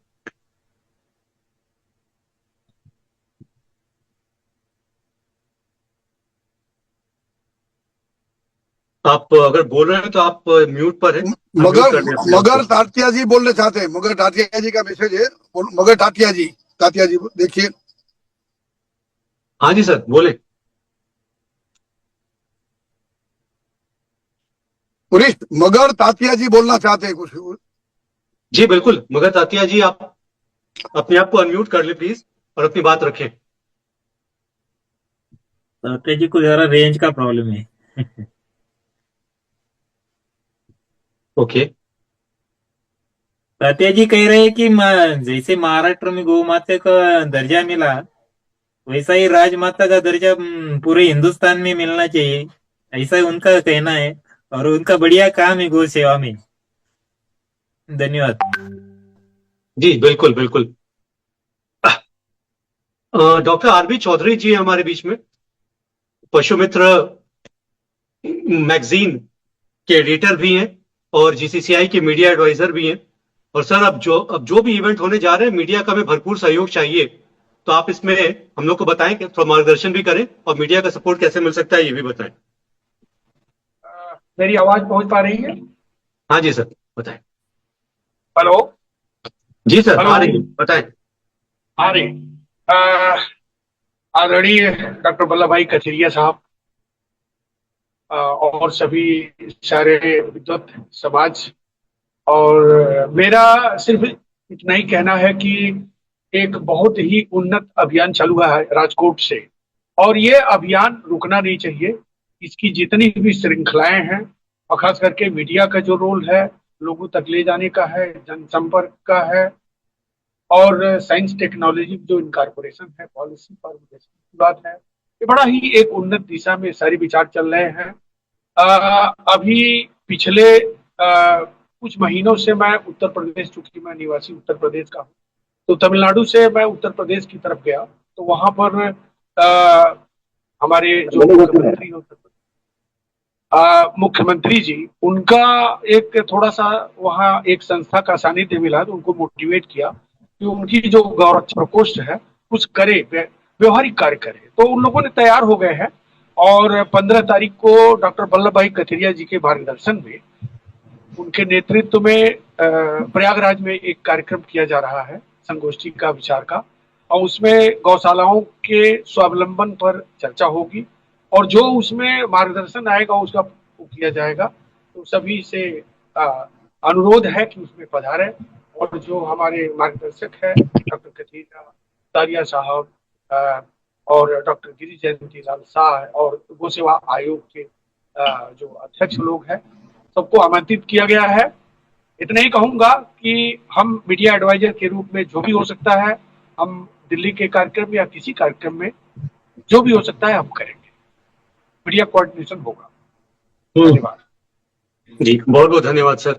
[SPEAKER 3] आप अगर बोल रहे हैं तो आप म्यूट पर हैं।
[SPEAKER 4] मगर टाटिया जी बोलना चाहते हैं। मगर टाटिया जी का मैसेज है। मगर टाटिया जी देखिए।
[SPEAKER 3] हाँ जी सर, बोले।
[SPEAKER 4] मगर तातिया जी बोलना चाहते हैं कुछ।
[SPEAKER 3] जी बिल्कुल, मगर तातिया जी आप अपने आप को अनम्यूट कर ले प्लीज और अपनी बात रखें।
[SPEAKER 20] तातिया जी को जरा रेंज का प्रॉब्लम है।
[SPEAKER 3] ओके।
[SPEAKER 20] तातिया जी कह रहे हैं कि जैसे महाराष्ट्र में गौ माता का दर्जा मिला, वैसा ही राजमाता का दर्जा पूरे हिंदुस्तान में मिलना चाहिए, ऐसा उनका कहना है। और उनका बढ़िया काम है गौ सेवा में। धन्यवाद
[SPEAKER 3] जी। बिल्कुल बिल्कुल। डॉक्टर आरबी चौधरी जी हमारे बीच में, पशु मित्र मैगजीन के एडिटर भी हैं और जीसीसीआई के मीडिया एडवाइजर भी हैं। और सर अब जो भी इवेंट होने जा रहे हैं, मीडिया का हमें भरपूर सहयोग चाहिए, तो आप इसमें हम लोग को बताएं कि थोड़ा मार्गदर्शन भी करें, और मीडिया का सपोर्ट कैसे मिल सकता है ये भी बताएं।
[SPEAKER 12] मेरी आवाज पहुंच पा रही है?
[SPEAKER 3] हाँ जी सर, बताएं।
[SPEAKER 12] हेलो
[SPEAKER 3] जी सर, आ रही है, बताएं।
[SPEAKER 12] आ रही। आदरणीय डॉक्टर वल्लभ भाई कथिरिया साहब और सभी सारे विद्वत समाज, और मेरा सिर्फ इतना ही कहना है कि एक बहुत ही उन्नत अभियान चालू है राजकोट से, और ये अभियान रुकना नहीं चाहिए। इसकी जितनी भी श्रृंखलाएं हैं, और खास करके मीडिया का जो रोल है, लोगों तक ले जाने का है, जनसंपर्क का है, और साइंस टेक्नोलॉजी जो इनकॉर्पोरेशन है, पॉलिसी फॉर्मुलेशन की बात है, ये बड़ा ही एक उन्नत दिशा में सारे विचार चल रहे हैं। अभी पिछले कुछ महीनों से मैं उत्तर प्रदेश, चूंकि मैं निवासी उत्तर प्रदेश का हूँ, तो तमिलनाडु से मैं उत्तर प्रदेश की तरफ गया, तो वहां पर हमारे जो मुख्यमंत्री होते मुख्यमंत्री जी, उनका एक थोड़ा सा वहाँ एक संस्था का सानिध्य मिला, तो उनको मोटिवेट किया कि उनकी जो गौरक्षा प्रकोष्ठ है कुछ करे, व्यवहारिक कार्य करे। तो उन लोगों ने तैयार हो गए हैं और 15 तारीख को डॉक्टर वल्लभ भाई कथिरिया जी के मार्गदर्शन में, उनके नेतृत्व में प्रयागराज में एक कार्यक्रम किया जा रहा है, संगोष्ठी का, विचार का, और उसमें गौशालाओं के स्वावलंबन पर चर्चा होगी और जो उसमें मार्गदर्शन आएगा उसका किया जाएगा। तो सभी से अनुरोध है कि उसमें पधारें और जो हमारे मार्गदर्शक है डॉक्टर कथिरिया साहब और डॉक्टर गिरी जयंती लाल शाह और गो सेवा आयोग के जो अध्यक्ष लोग हैं, सबको आमंत्रित किया गया है। इतना ही कहूंगा कि हम मीडिया एडवाइजर के रूप में जो भी हो सकता है, हम दिल्ली के कार्यक्रम या किसी कार्यक्रम में जो भी हो सकता है हम करेंगे, मीडिया कोऑर्डिनेशन होगा। धन्यवाद
[SPEAKER 3] जी, बहुत बहुत धन्यवाद सर।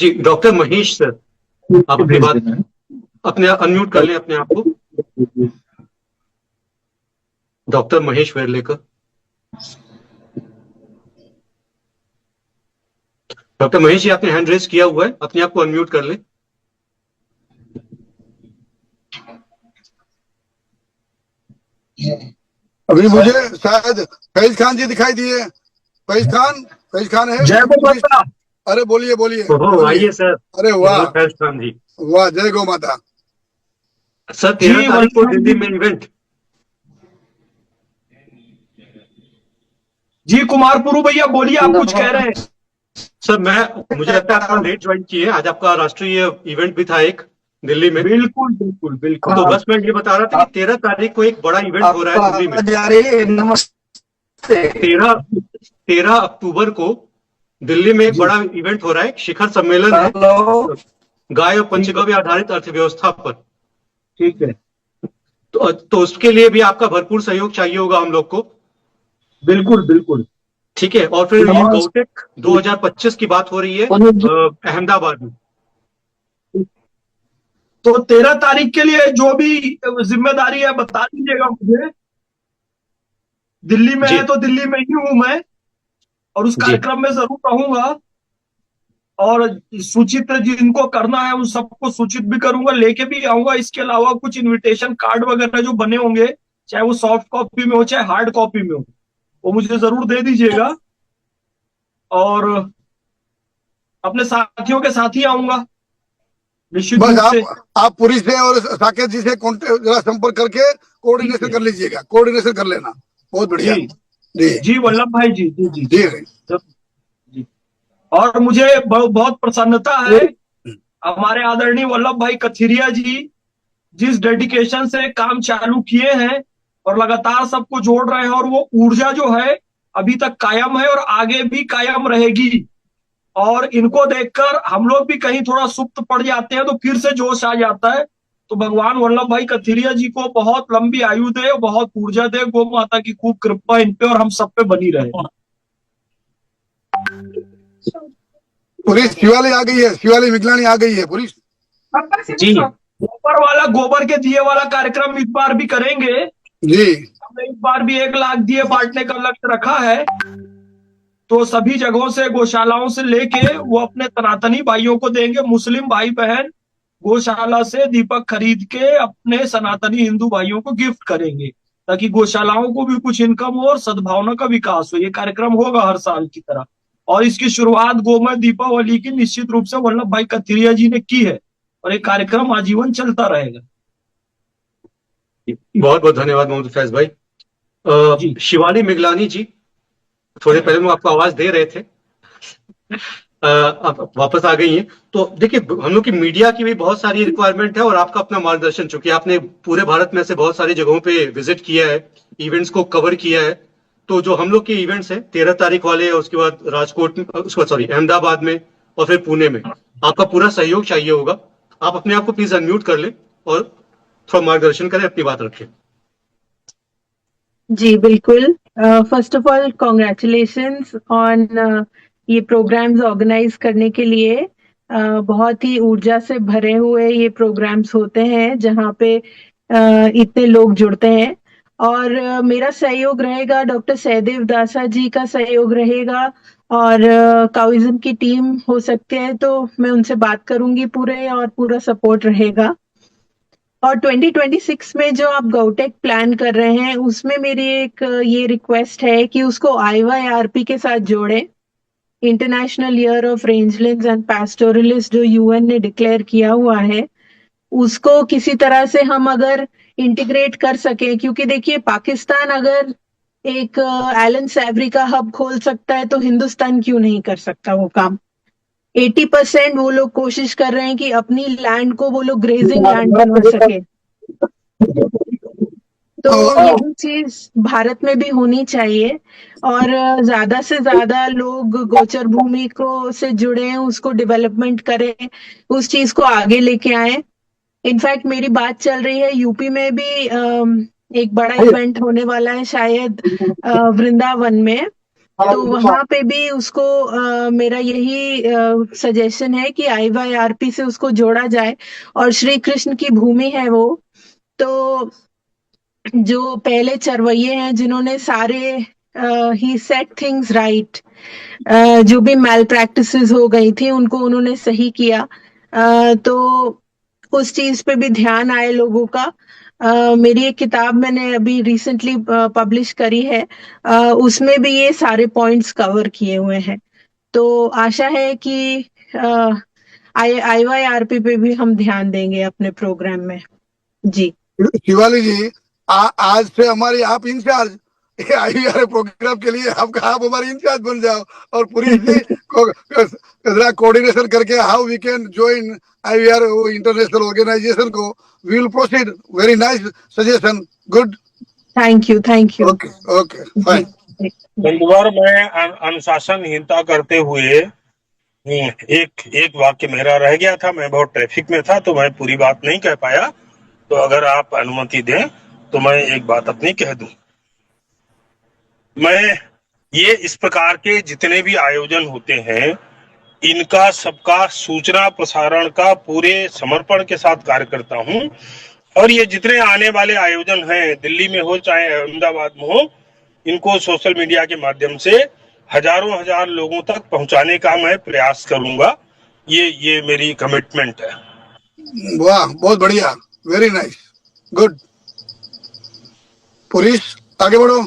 [SPEAKER 3] जी, डॉक्टर महेश सर, आप अपनी बात अपने अनम्यूट कर लें अपने आप को। डॉक्टर महेश वेरलेकर। डॉक्टर महेश जी, आपने हैंड रेज किया हुआ है, अपने आप को अनम्यूट कर लें।
[SPEAKER 4] अभी मुझे शायद फैज खान जी दिखाई दिए। फैज खान है।
[SPEAKER 21] जय गो माता।
[SPEAKER 4] अरे बोलिए बोलिए।
[SPEAKER 3] आइए सर।
[SPEAKER 4] अरे वाह
[SPEAKER 3] फैज खान जी,
[SPEAKER 4] वाह, जय गो माता।
[SPEAKER 3] सर 13 तारीख को दिल्ली में इवेंट।
[SPEAKER 21] जी कुमारपुरु भैया बोलिए, आप कुछ कह रहे हैं।
[SPEAKER 3] सर मुझे लगता है आपने लेट ज्वाइन किए, आज आपका राष्ट्रीय इवेंट भी था एक दिल्ली में।
[SPEAKER 21] बिल्कुल बिल्कुल बिल्कुल।
[SPEAKER 3] तो बस मैं ये बता रहा था कि 13 तारीख को एक बड़ा इवेंट हो रहा है दिल्ली में।
[SPEAKER 21] नमस्ते।
[SPEAKER 3] 13 अक्टूबर को दिल्ली में एक बड़ा इवेंट हो रहा है, शिखर सम्मेलन है गाय और पंचगव्य आधारित अर्थव्यवस्था पर।
[SPEAKER 21] ठीक है।
[SPEAKER 3] तो उसके लिए भी आपका भरपूर सहयोग चाहिए होगा हम लोग को।
[SPEAKER 21] बिल्कुल बिल्कुल।
[SPEAKER 3] ठीक है। और फिर ये गौटेक 2025 की बात हो रही है अहमदाबाद में।
[SPEAKER 21] तो 13 तारीख के लिए जो भी जिम्मेदारी है बता दीजिएगा मुझे। दिल्ली में है तो दिल्ली में ही हूं मैं और उस कार्यक्रम में जरूर रहूंगा और सूचित जिनको करना है उन सबको सूचित भी करूंगा, लेके भी आऊंगा। इसके अलावा कुछ इनविटेशन कार्ड वगैरह जो बने होंगे, चाहे वो सॉफ्ट कॉपी में हो चाहे हार्ड कॉपी में हो, वो मुझे जरूर दे दीजिएगा और अपने साथियों के साथ ही आऊंगा निश्चित रूप से।
[SPEAKER 4] आप पुरी से और साकेत जी से जरा संपर्क करके कोऑर्डिनेशन कर लीजिएगा, कोऑर्डिनेशन कर लेना। बहुत बढ़िया
[SPEAKER 21] जी वल्लभ भाई जी। जी
[SPEAKER 4] जी
[SPEAKER 21] जी। और मुझे बहुत प्रसन्नता है, हमारे आदरणीय वल्लभ भाई कथिरिया जी जिस डेडिकेशन से काम चालू किए हैं और लगातार सबको जोड़ रहे हैं, और वो ऊर्जा जो है अभी तक कायम है और आगे भी कायम रहेगी। और इनको देखकर हम लोग भी कहीं थोड़ा सुप्त पड़ जाते हैं तो फिर से जोश आ जाता है। तो भगवान वल्लभ भाई कथिरिया जी को बहुत लंबी आयु दे, बहुत ऊर्जा दे, गौ माता की खूब कृपा इन पे और हम सब पे बनी रहे।
[SPEAKER 4] पुलिस शिवाली आ गई है, शिवाली मिगलानी आ गई है पुलिस
[SPEAKER 21] जी। गोबर वाला, गोबर के दिए वाला कार्यक्रम इस बार भी करेंगे
[SPEAKER 4] जी।
[SPEAKER 21] हमने इस बार भी 1 लाख दिए बांटने का लक्ष्य रखा है। तो सभी जगहों से, गौशालाओं से लेके वो अपने सनातनी भाइयों को देंगे। मुस्लिम भाई बहन गौशाला से दीपक खरीद के अपने सनातनी हिंदू भाइयों को गिफ्ट करेंगे, ताकि गौशालाओं को भी कुछ इनकम हो और सद्भावना का विकास हो। ये कार्यक्रम होगा हर साल की तरह और इसकी शुरुआत गोमय दीपावली की निश्चित रूप से वल्लभ भाई कथिरिया जी ने की है और ये कार्यक्रम आजीवन चलता रहेगा।
[SPEAKER 3] बहुत बहुत धन्यवाद मोहम्मद फैज भाई। शिवाली मिगलानी जी, थोड़े पहले हम आपको आवाज दे रहे थे, आप वापस आ गई हैं। तो देखिए, हम लोग की मीडिया की भी बहुत सारी रिक्वायरमेंट है और आपका अपना मार्गदर्शन, चूंकि आपने पूरे भारत में से बहुत सारी जगहों पे विजिट किया है, इवेंट्स को कवर किया है। तो जो हम लोग के इवेंट्स हैं 13 तारीख वाले, उसके बाद राजकोट में, अहमदाबाद में और फिर पुणे में, आपका पूरा सहयोग चाहिए होगा। आप अपने आप को प्लीज अनम्यूट कर लें और थोड़ा मार्गदर्शन करें, अपनी बात रखें।
[SPEAKER 22] जी बिल्कुल। First of all congratulations on
[SPEAKER 1] ये प्रोग्राम्स ऑर्गेनाइज करने के लिए। बहुत ही ऊर्जा से भरे हुए ये प्रोग्राम्स होते हैं जहाँ पे इतने लोग जुड़ते हैं। और मेरा सहयोग रहेगा, डॉक्टर सहदेव दासा जी का सहयोग रहेगा, और काउइज्म की टीम हो सकते हैं तो मैं उनसे बात करूंगी पूरे, और पूरा सपोर्ट रहेगा। और 2026 में जो आप गौटेक प्लान कर रहे हैं उसमें मेरी एक ये रिक्वेस्ट है कि उसको IYRP के साथ जोड़ें। International year of rangelands and pastoralist जो UN ने डिक्लेयर किया हुआ है, उसको किसी तरह से हम अगर इंटीग्रेट कर सके, क्योंकि देखिए पाकिस्तान अगर एक एलन सैवरी का हब खोल सकता है तो हिंदुस्तान क्यों नहीं कर सकता वो काम। 80% वो लोग कोशिश कर रहे हैं कि अपनी लैंड को वो लोग ग्रेजिंग लैंड बनवा सके, तो यही चीज भारत में भी होनी चाहिए। और ज्यादा से ज्यादा लोग गोचर भूमि को से जुड़े हैं, उसको डेवलपमेंट करें, उस चीज को आगे लेके आए। इनफैक्ट मेरी बात चल रही है यूपी में भी एक बड़ा इवेंट होने वाला है शायद वृंदावन में, तो वहां पे भी उसको मेरा यही सजेशन है कि IYRP से उसको जोड़ा जाए। और श्री कृष्ण की भूमि है वो, तो जो पहले चरवैये हैं जिन्होंने सारे ही सेट थिंग्स राइट, जो भी मैल प्रैक्टिसेस हो गई थी उनको उन्होंने सही किया, तो उस चीज पे भी ध्यान आए लोगों का। मेरी एक किताब मैंने अभी रिसेंटली पब्लिश करी है, उसमें भी ये सारे पॉइंट्स कवर किए हुए हैं। तो आशा है कि IYRP पे भी हम ध्यान देंगे अपने प्रोग्राम में। जी
[SPEAKER 4] शिवाली जी, आज से हमारी आप इंचार्ज IVR प्रोग्राम के लिए, आप हमारे इंचार्ज बन जाओ और पूरी कोऑर्डिनेशन करके how we can join IVR international organisation को। We will proceed. Very nice suggestion, good.
[SPEAKER 1] Thank you, thank you.
[SPEAKER 4] Okay okay fine.
[SPEAKER 14] बंधुवर, मैं अनुशासनहीनता करते हुए एक वाक्य मेरा रह गया था। मैं बहुत ट्रैफिक में था तो मैं पूरी बात नहीं कह पाया, तो अगर आप अनुमति दें तो मैं एक बात अपनी कह दूं। मैं ये इस प्रकार के जितने भी आयोजन होते हैं इनका सबका सूचना प्रसारण का पूरे समर्पण के साथ कार्य करता हूं, और ये जितने आने वाले आयोजन हैं दिल्ली में हो चाहे अहमदाबाद में हो, इनको सोशल मीडिया के माध्यम से हजारों हजार लोगों तक पहुंचाने का मैं प्रयास करूंगा। ये मेरी कमिटमेंट है।
[SPEAKER 4] वाह, बहुत बढ़िया, वेरी नाइस, गुड। पुरीश आगे बढ़ो।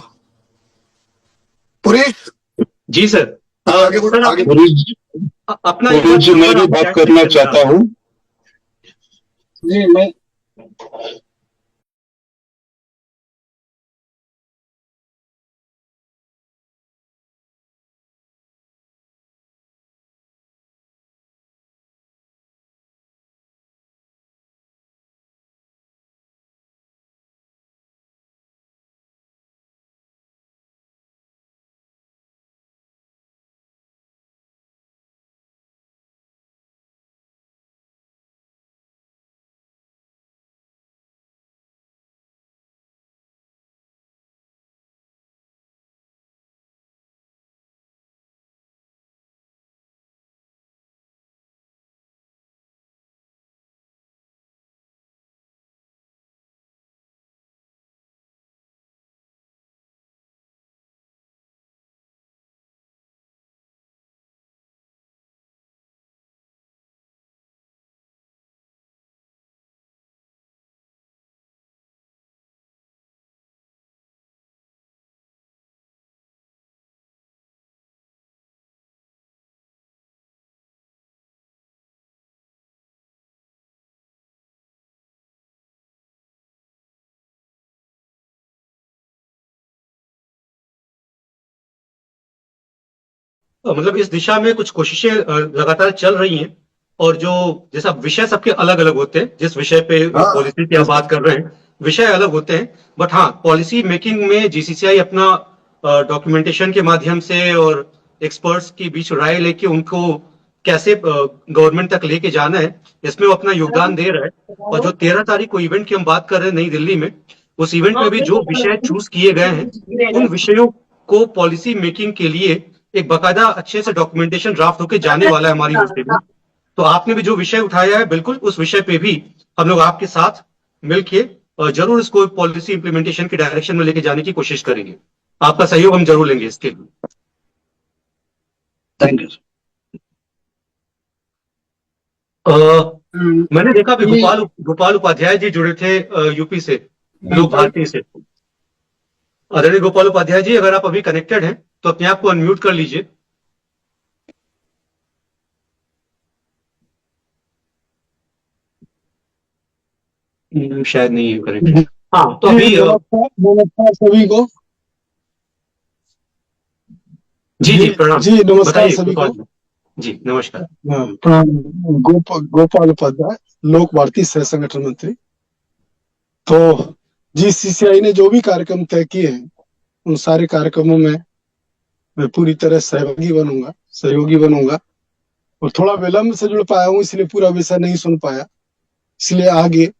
[SPEAKER 4] पुरीश
[SPEAKER 3] जी सर,
[SPEAKER 4] आगे बढ़ो, आगे
[SPEAKER 3] अपना
[SPEAKER 22] जी मैं भी बात करना चाहता हूँ।
[SPEAKER 5] जी मैं
[SPEAKER 3] मतलब इस दिशा में कुछ कोशिशें लगातार चल रही हैं, और जो जैसा विषय सबके अलग अलग होते हैं, जिस विषय पे पॉलिसी की आप बात कर रहे हैं विषय अलग होते हैं, बट हाँ पॉलिसी मेकिंग में GCCI अपना डॉक्यूमेंटेशन के माध्यम से और एक्सपर्ट्स के बीच राय लेके उनको कैसे गवर्नमेंट तक लेके जाना है, इसमें वो अपना योगदान दे रहा है। और जो 13 तारीख को इवेंट की हम बात कर रहे हैं नई दिल्ली में, उस इवेंट में भी जो विषय चूज किए गए हैं उन विषयों को पॉलिसी मेकिंग के लिए एक बाकायदा अच्छे से डॉक्यूमेंटेशन ड्राफ्ट होके जाने वाला है हमारी ओर से भी। तो आपने भी जो विषय उठाया है, बिल्कुल उस विषय पे भी हम लोग आपके साथ मिलके जरूर इसको पॉलिसी इंप्लीमेंटेशन के डायरेक्शन में लेके जाने की कोशिश करेंगे। आपका सहयोग हम जरूर लेंगे इसके लिए।
[SPEAKER 17] Thank you.
[SPEAKER 3] मैंने देखा कि गोपाल उपाध्याय जी जुड़े थे यूपी से, लोक भारती से। आदरणीय गोपाल उपाध्याय जी, अगर आप अभी कनेक्टेड हैं तो अपने आप को अनम्यूट कर लीजिए। शायद नहीं है कनेक्टेड। हाँ, तो अभी
[SPEAKER 2] नमस्कार सभी को।
[SPEAKER 3] जी प्रणाम।
[SPEAKER 2] जी नमस्कार सभी को।
[SPEAKER 3] जी नमस्कार।
[SPEAKER 2] प्रणाम। गोपाल उपाध्याय, लोक भारती सह संगठन मंत्री। तो जीसीसीआई ने जो भी कार्यक्रम तय किए हैं उन सारे कार्यक्रमों में मैं पूरी तरह सहयोगी बनूंगा। और थोड़ा विलंब से जुड़ पाया हूँ, इसलिए पूरा विषय नहीं सुन पाया, इसलिए आगे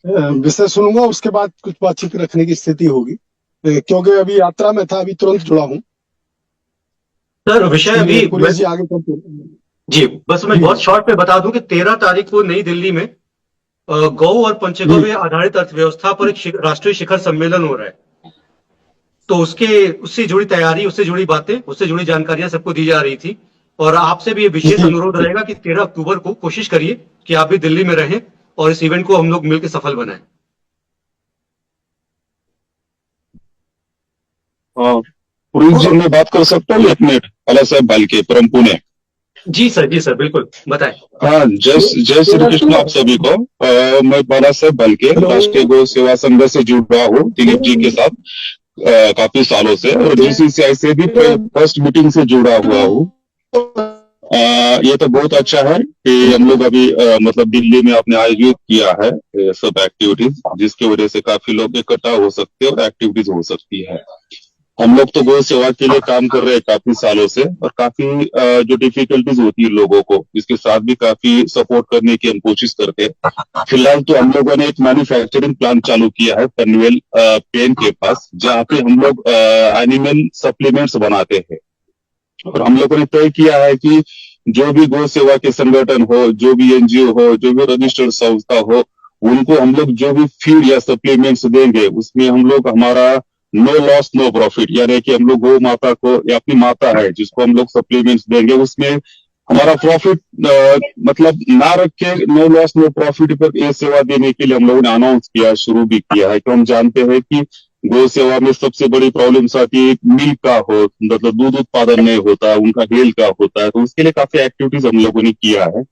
[SPEAKER 2] विषय सुनूंगा, उसके बाद कुछ बातचीत रखने की स्थिति होगी, क्योंकि अभी यात्रा में था, अभी तुरंत जुड़ा हूँ।
[SPEAKER 3] सर विषय अभी
[SPEAKER 2] जी आगे
[SPEAKER 3] जी बस मैं बहुत शॉर्ट पे बता दूं कि 13 तारीख को नई दिल्ली में गौ और पंचगव्य आधारित अर्थव्यवस्था पर एक राष्ट्रीय शिखर सम्मेलन हो रहा है। तो उससे जुड़ी तैयारी, उससे जुड़ी बातें, उससे जुड़ी जानकारियां सबको दी जा रही थी। और आपसे भी ये विशेष अनुरोध रहेगा कि 13 अक्टूबर को कोशिश करिए कि आप भी दिल्ली में रहें और इस इवेंट को हम लोग मिलकर सफल बनाएं।
[SPEAKER 22] पुरीश जी, मैं बात कर सकता हूँ 1 मिनट? बाला साहब बालके, परम पुणे।
[SPEAKER 3] जी सर बिल्कुल बताएं।
[SPEAKER 22] हाँ, जय श्री कृष्ण आप सभी को। मैं बाला साहब बालके, राष्ट्रीय गौ सेवा संघ से जुड़ा हूँ दिलीप जी के साथ काफी सालों से, और जीसीसीआई से भी फर्स्ट मीटिंग से जुड़ा हुआ हूँ। ये तो बहुत अच्छा है कि हम लोग अभी मतलब दिल्ली में आपने आयोजित किया है सब एक्टिविटीज, जिसकी वजह से काफी लोग इकट्ठा हो सकते हैं और एक्टिविटीज हो सकती है। हम लोग तो गौ सेवा के लिए काम कर रहे हैं काफी सालों से, और काफी जो डिफिकल्टीज होती है लोगों को, इसके साथ भी काफी सपोर्ट करने की हम कोशिश करते हैं। फिलहाल तो हम लोगों ने एक मैन्युफैक्चरिंग प्लांट चालू किया है पनवेल पेन के पास, जहाँ पे हम लोग एनिमल सप्लीमेंट्स बनाते हैं। और हम लोगों ने तय किया है कि जो भी गौ सेवा के संगठन हो, जो भी एनजीओ हो, जो भी रजिस्टर्ड संस्था हो, उनको हम लोग जो भी फीड या सप्लीमेंट्स देंगे, उसमें हम लोग हमारा नो लॉस नो प्रॉफिट, यानी कि हम लोग गौ माता को, या अपनी माता है जिसको हम लोग सप्लीमेंट्स देंगे, उसमें हमारा प्रॉफिट मतलब ना रख के नो लॉस नो प्रॉफिट पर ये सेवा देने के लिए हम लोगों ने अनाउंस किया, शुरू भी किया है। तो हम जानते हैं कि गौ सेवा में सबसे बड़ी प्रॉब्लम्स आती है मिल्क का हो, मतलब दूध उत्पादन नहीं होता, उनका हेल का होता है। तो उसके लिए काफी एक्टिविटीज हम लोगों ने किया है,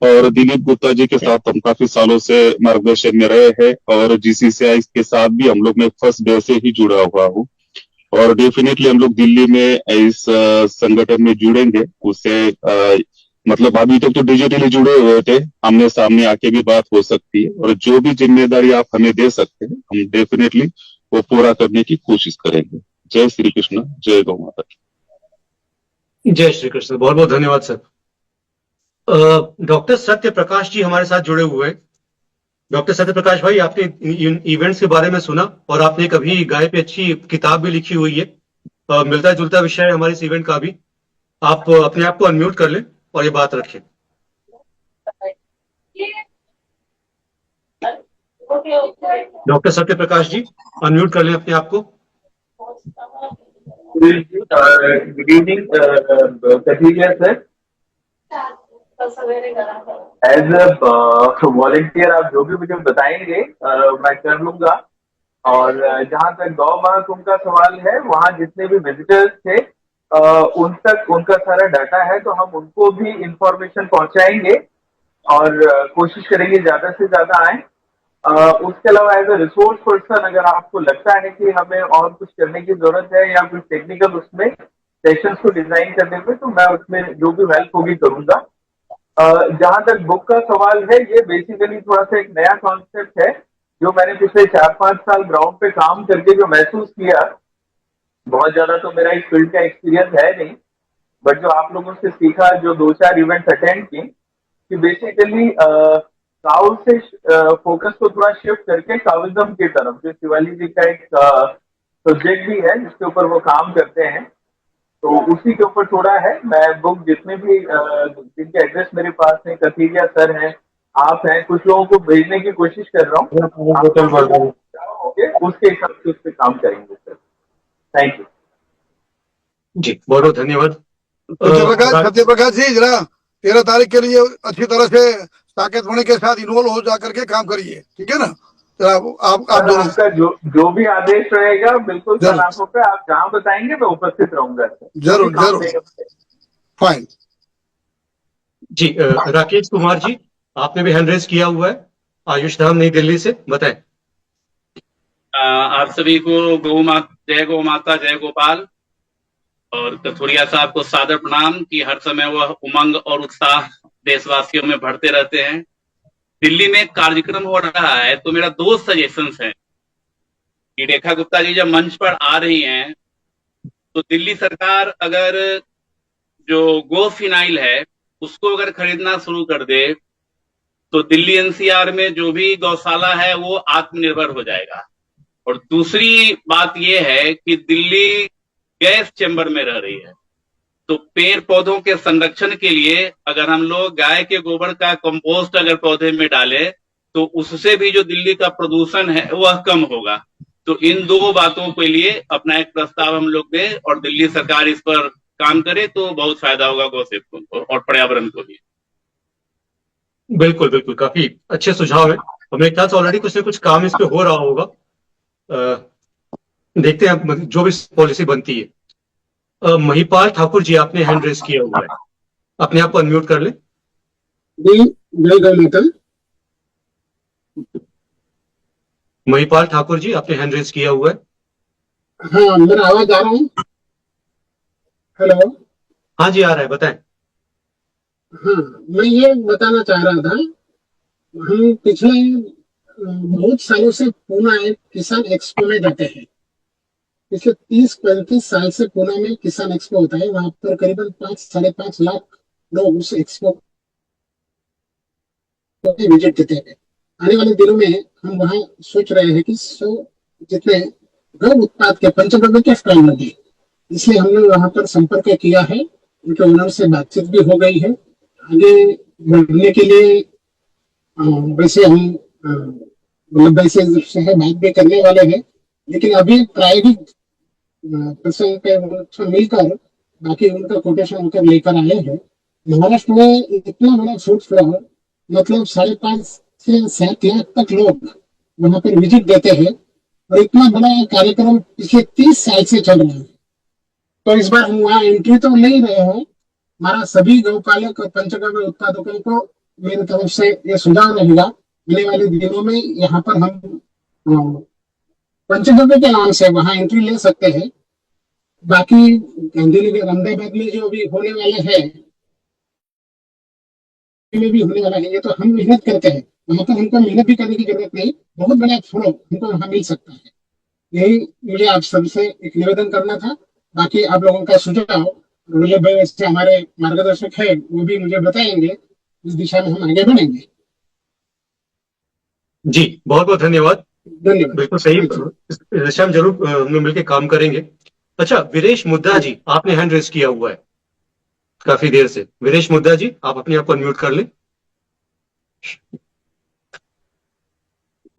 [SPEAKER 22] और दिलीप गुप्ता जी के साथ हम काफी सालों से मार्गदर्शन में रहे हैं, और जीसीसीआई के साथ भी हम लोग मैं फर्स्ट डे से ही जुड़ा हुआ हूँ। और डेफिनेटली हम लोग दिल्ली में इस संगठन में जुड़ेंगे। उससे मतलब अभी तक तो डिजिटली जुड़े हुए थे, आमने सामने आके भी बात हो सकती है, और जो भी जिम्मेदारी आप हमें दे सकते हैं हम डेफिनेटली वो पूरा करने की कोशिश करेंगे। जय श्री कृष्ण, जय गौ माता की।
[SPEAKER 3] जय श्री कृष्ण। बहुत बहुत धन्यवाद सर। डॉक्टर सत्य प्रकाश जी हमारे साथ जुड़े हुए हैं। डॉक्टर सत्य प्रकाश भाई, आपने इन इवेंट्स के बारे में सुना और आपने कभी गाय पे अच्छी किताब भी लिखी हुई है, मिलता जुलता विषय है हमारे इस इवेंट का भी। आप अपने आप को अनम्यूट कर लें और ये बात रखें। डॉक्टर सत्य प्रकाश जी अनम्यूट कर लें अपने आप को।
[SPEAKER 8] Good evening Kathiria sir. As a volunteer आप जो भी मुझे बताएंगे मैं कर लूंगा। और जहां तक गौ महाकुंभ का सवाल है, वहां जितने भी विजिटर्स थे उन तक उनका सारा डाटा है, तो हम उनको भी इंफॉर्मेशन पहुंचाएंगे और कोशिश करेंगे ज्यादा से ज्यादा आए। उसके अलावा एज अ रिसोर्स पर्सन अगर आपको लगता है कि हमें और कुछ करने की जरूरत है या कुछ टेक्निकल उसमें सेशंस को डिजाइन करने में, तो मैं उसमें जो भी हेल्प होगी करूंगा। जहां तक बुक का सवाल है, ये बेसिकली थोड़ा सा एक नया कॉन्सेप्ट है जो मैंने पिछले 4-5 साल ग्राउंड पे काम करके जो महसूस किया। बहुत ज्यादा तो मेरा इस फील्ड का एक्सपीरियंस है नहीं, बट जो आप लोगों से सीखा, जो 2-4 इवेंट्स अटेंड की, कि बेसिकली काउ से फोकस को थोड़ा शिफ्ट करके काविज्म की तरफ, जो शिवाली जी का एक सब्जेक्ट भी है जिसके ऊपर वो काम करते हैं, तो उसी के ऊपर छोड़ा है। मैं बुक जितने भी जिनके एड्रेस मेरे पास है, कथीरिया सर हैं, आप हैं, कुछ लोगों को भेजने की कोशिश कर रहा हूँ। आप उसके हिसाब से उस पर काम करेंगे सर। थैंक यू
[SPEAKER 3] जी, बहुत बहुत धन्यवाद।
[SPEAKER 4] सत्यप्रकाश जी, जरा 13 तारीख के लिए अच्छी तरह से साकेत मणि के साथ इन्वॉल्व हो जाकर के काम करिए, ठीक है ना? जरा आप दोनों
[SPEAKER 8] आपका जो भी आदेश रहेगा बिल्कुल सर, आंखों पे आप जहाँ बताएंगे मैं उपस्थित रहूंगा सर।
[SPEAKER 4] जरूर जरूर। फाइन
[SPEAKER 3] जी, राकेश कुमार जी, आपने भी हैंड रेज किया हुआ है, आयुष धाम नई दिल्ली से, बताएं।
[SPEAKER 9] आप सभी को जय गौ माता, जय गोपाल। और कथुरिया साहब को सादर प्रणाम कि हर समय वह उमंग और उत्साह देशवासियों में बढ़ते रहते हैं। दिल्ली में एक कार्यक्रम हो रहा है, तो मेरा 2 सजेशंस है कि रेखा गुप्ता जी जब मंच पर आ रही हैं तो दिल्ली सरकार अगर जो गो फिनाइल है उसको अगर खरीदना शुरू कर दे तो दिल्ली एनसीआर में जो भी गौशाला है वो आत्मनिर्भर हो जाएगा। और दूसरी बात यह है कि दिल्ली गैस चैम्बर में रह रही है, तो पेड़ पौधों के संरक्षण के लिए अगर हम लोग गाय के गोबर का कंपोस्ट अगर पौधे में डालें तो उससे भी जो दिल्ली का प्रदूषण है वह कम होगा। तो इन 2 बातों के लिए अपना एक प्रस्ताव हम लोग दें और दिल्ली सरकार इस पर काम करे तो बहुत फायदा होगा गौ सेवकों को और पर्यावरण को भी।
[SPEAKER 3] बिल्कुल बिल्कुल, काफी अच्छे सुझाव है। मेरे ख्याल से ऑलरेडी कुछ न कुछ काम इस पे हो रहा होगा। देखते हैं जो भी पॉलिसी बनती है। महिपाल ठाकुर जी, आपने हैंड रेज किया हुआ है, अपने आप को अनम्यूट कर ले।
[SPEAKER 10] जय गौ माता।
[SPEAKER 3] महिपाल ठाकुर जी, आपने हैंड रेज किया हुआ है।
[SPEAKER 10] हाँ, मेरा आवाज आ रहा है? हेलो।
[SPEAKER 3] हाँ जी, आ रहा है, बताएं।
[SPEAKER 10] हाँ, मैं ये बताना चाह रहा था, हम पिछले बहुत सालों से पूना एक किसान एक्सपो में जाते हैं। पिछले 30-35 साल से पुणे में किसान एक्सपो होता है। वहां पर करीबन 5-5.5 लाख लोग उस एक्सपो को विजिट देते हैं। आने वाले दिनों में हम वहां सोच रहे हैं कि 100 जितने गौ उत्पाद के पंचगव्य के स्टॉल लगे, इसलिए हमने वहां पर संपर्क किया है। उनके ओनर से बातचीत भी हो गई है। आगे बढ़ने के लिए वैसे हम वल्लभ भाई से बात भी करने वाले हैं, लेकिन अभी प्रायोगिक पर्सन पे मिलकर बाकी उनका कोटेशन होकर लेकर आए हैं। महाराष्ट्र में इतना बड़ा फ्रूट फ्लावर, मतलब 5.5 से 7 लाख तक लोग वहां पर विजिट देते हैं और इतना बड़ा कार्यक्रम पिछले 30 साल से चल रहा है। तो इस बार हम वहाँ एंट्री तो नहीं रहे हैं। हमारा सभी गौपालक और पंचगव्य उत्पादकों को मेरी तरफ से ये सुझाव रहेगा, आने वाले दिनों में यहाँ पर हम पंचगव्य के नाम से वहां एंट्री ले सकते हैं। बाकी दिल्ली के अहमदाबाद में जो भी होने वाले हैं, में भी होने वाला है, ये तो हम मेहनत करते हैं, वहां पर हमको मेहनत भी करने की जरूरत नहीं, बहुत बड़ा फ्लो हमको वहां मिल सकता है। यही मुझे आप सबसे एक निवेदन करना था। बाकी आप लोगों का सुझाव वल्लभ भाई वैसे हमारे मार्गदर्शक है, वो भी मुझे बताएंगे, इस दिशा में हम आगे बढ़ेंगे।
[SPEAKER 3] जी, बहुत बहुत धन्यवाद।
[SPEAKER 10] धन्यवाद।
[SPEAKER 3] बिल्कुल सही, इस दिशा में जरूर हम लोग मिलकर काम करेंगे। अच्छा, वीरेश मुद्दा जी, आपने हैंड रेज किया हुआ है काफी देर से। वीरेश मुद्दा जी, आप अपने आप को अनम्यूट कर ले।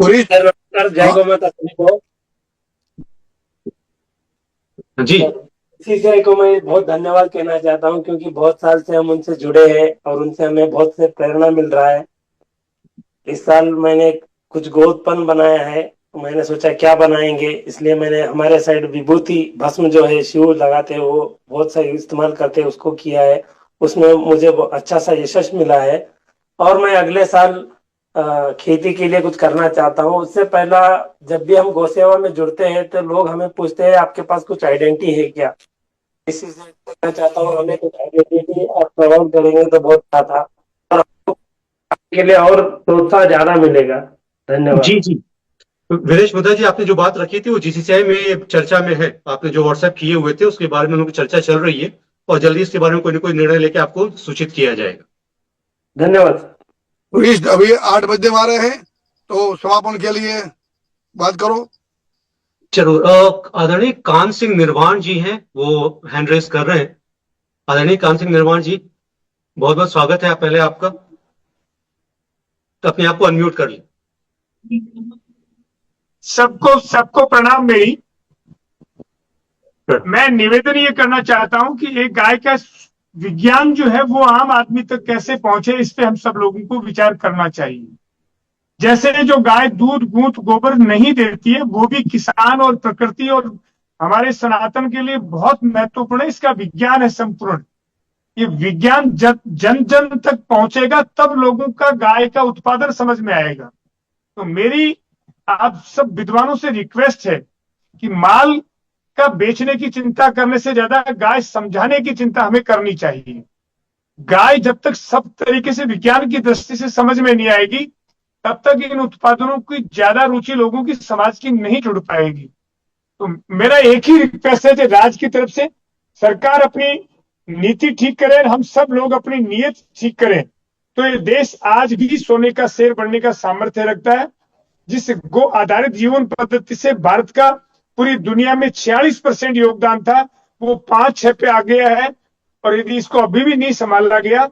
[SPEAKER 23] जय गौ माता सभी को।
[SPEAKER 3] जी,
[SPEAKER 23] सीसीआई को मैं बहुत धन्यवाद कहना चाहता हूं, क्योंकि बहुत साल से हम उनसे जुड़े हैं और उनसे हमें बहुत से प्रेरणा मिल रहा है। इस साल मैंने कुछ गो उत्पन्न बनाया है, मैंने सोचा क्या बनाएंगे, इसलिए मैंने हमारे साइड विभूति भस्म जो है शिव लगाते हैं वो बहुत सा इस्तेमाल करते हैं, उसको किया है। उसमें मुझे अच्छा सा यशस्वी मिला है और मैं अगले साल खेती के लिए कुछ करना चाहता हूँ। उससे पहला जब भी हम गौ सेवा में जुड़ते हैं तो लोग हमें पूछते हैं आपके पास कुछ आइडेंटिटी है क्या। इसी से कहना चाहता हूँ, हमें कुछ आइडेंटिटी आप प्रोवाइड करेंगे तो बहुत अच्छा था और के लिए और प्रोत्साहन ज्यादा मिलेगा। धन्यवाद।
[SPEAKER 3] जी जी, वीरेश मुद्दा जी, आपने जो बात रखी थी वो जीसीसीआई में चर्चा में है। आपने जो व्हाट्सएप किए हुए थे उसके बारे में हम लोग की चर्चा चल रही है और जल्दी इसके बारे में कोई न कोई निर्णय लेके आपको सूचित किया जाएगा।
[SPEAKER 23] धन्यवाद।
[SPEAKER 4] अभी 8 बजने वाले हैं, तो समापन के लिए बात करो।
[SPEAKER 3] चलो आदरणीय कान सिंह निर्वाण जी हैं, वो हैंड रेस कर रहे हैं। आदरणीय कान सिंह निर्वाण जी, बहुत बहुत स्वागत है पहले आपका। तो अपने आप को अनम्यूट कर लें।
[SPEAKER 6] सबको प्रणाम मेरी। मैं निवेदन ये करना चाहता हूं कि एक गाय का विज्ञान जो है वो आम आदमी तक कैसे पहुंचे, इस पे हम सब लोगों को विचार करना चाहिए। जैसे जो गाय दूध मूत गोबर नहीं देती है, वो भी किसान और प्रकृति और हमारे सनातन के लिए बहुत महत्वपूर्ण है। इसका विज्ञान है संपूर्ण। ये विज्ञान जन जन तक पहुंचेगा तब लोगों का गाय का उत्पादन समझ में आएगा। तो मेरी आप सब विद्वानों से रिक्वेस्ट है कि माल का बेचने की चिंता करने से ज्यादा गाय समझाने की चिंता हमें करनी चाहिए। गाय जब तक सब तरीके से विज्ञान की दृष्टि से समझ में नहीं आएगी, तब तक इन उत्पादनों की ज्यादा रुचि लोगों की समाज की नहीं जुड़ पाएगी। तो मेरा एक ही रिक्वेस्ट है कि राज्य की तरफ से सरकार अपनी नीति ठीक करे, हम सब लोग अपनी नीयत ठीक करें, तो ये देश आज भी सोने का शेर बनने का सामर्थ्य रखता है। जिस गो आधारित जीवन पद्धति से भारत का पूरी दुनिया में 46% योगदान था, वो 5-6 पे आ गया है। और यदि इसको अभी भी नहीं संभाला गया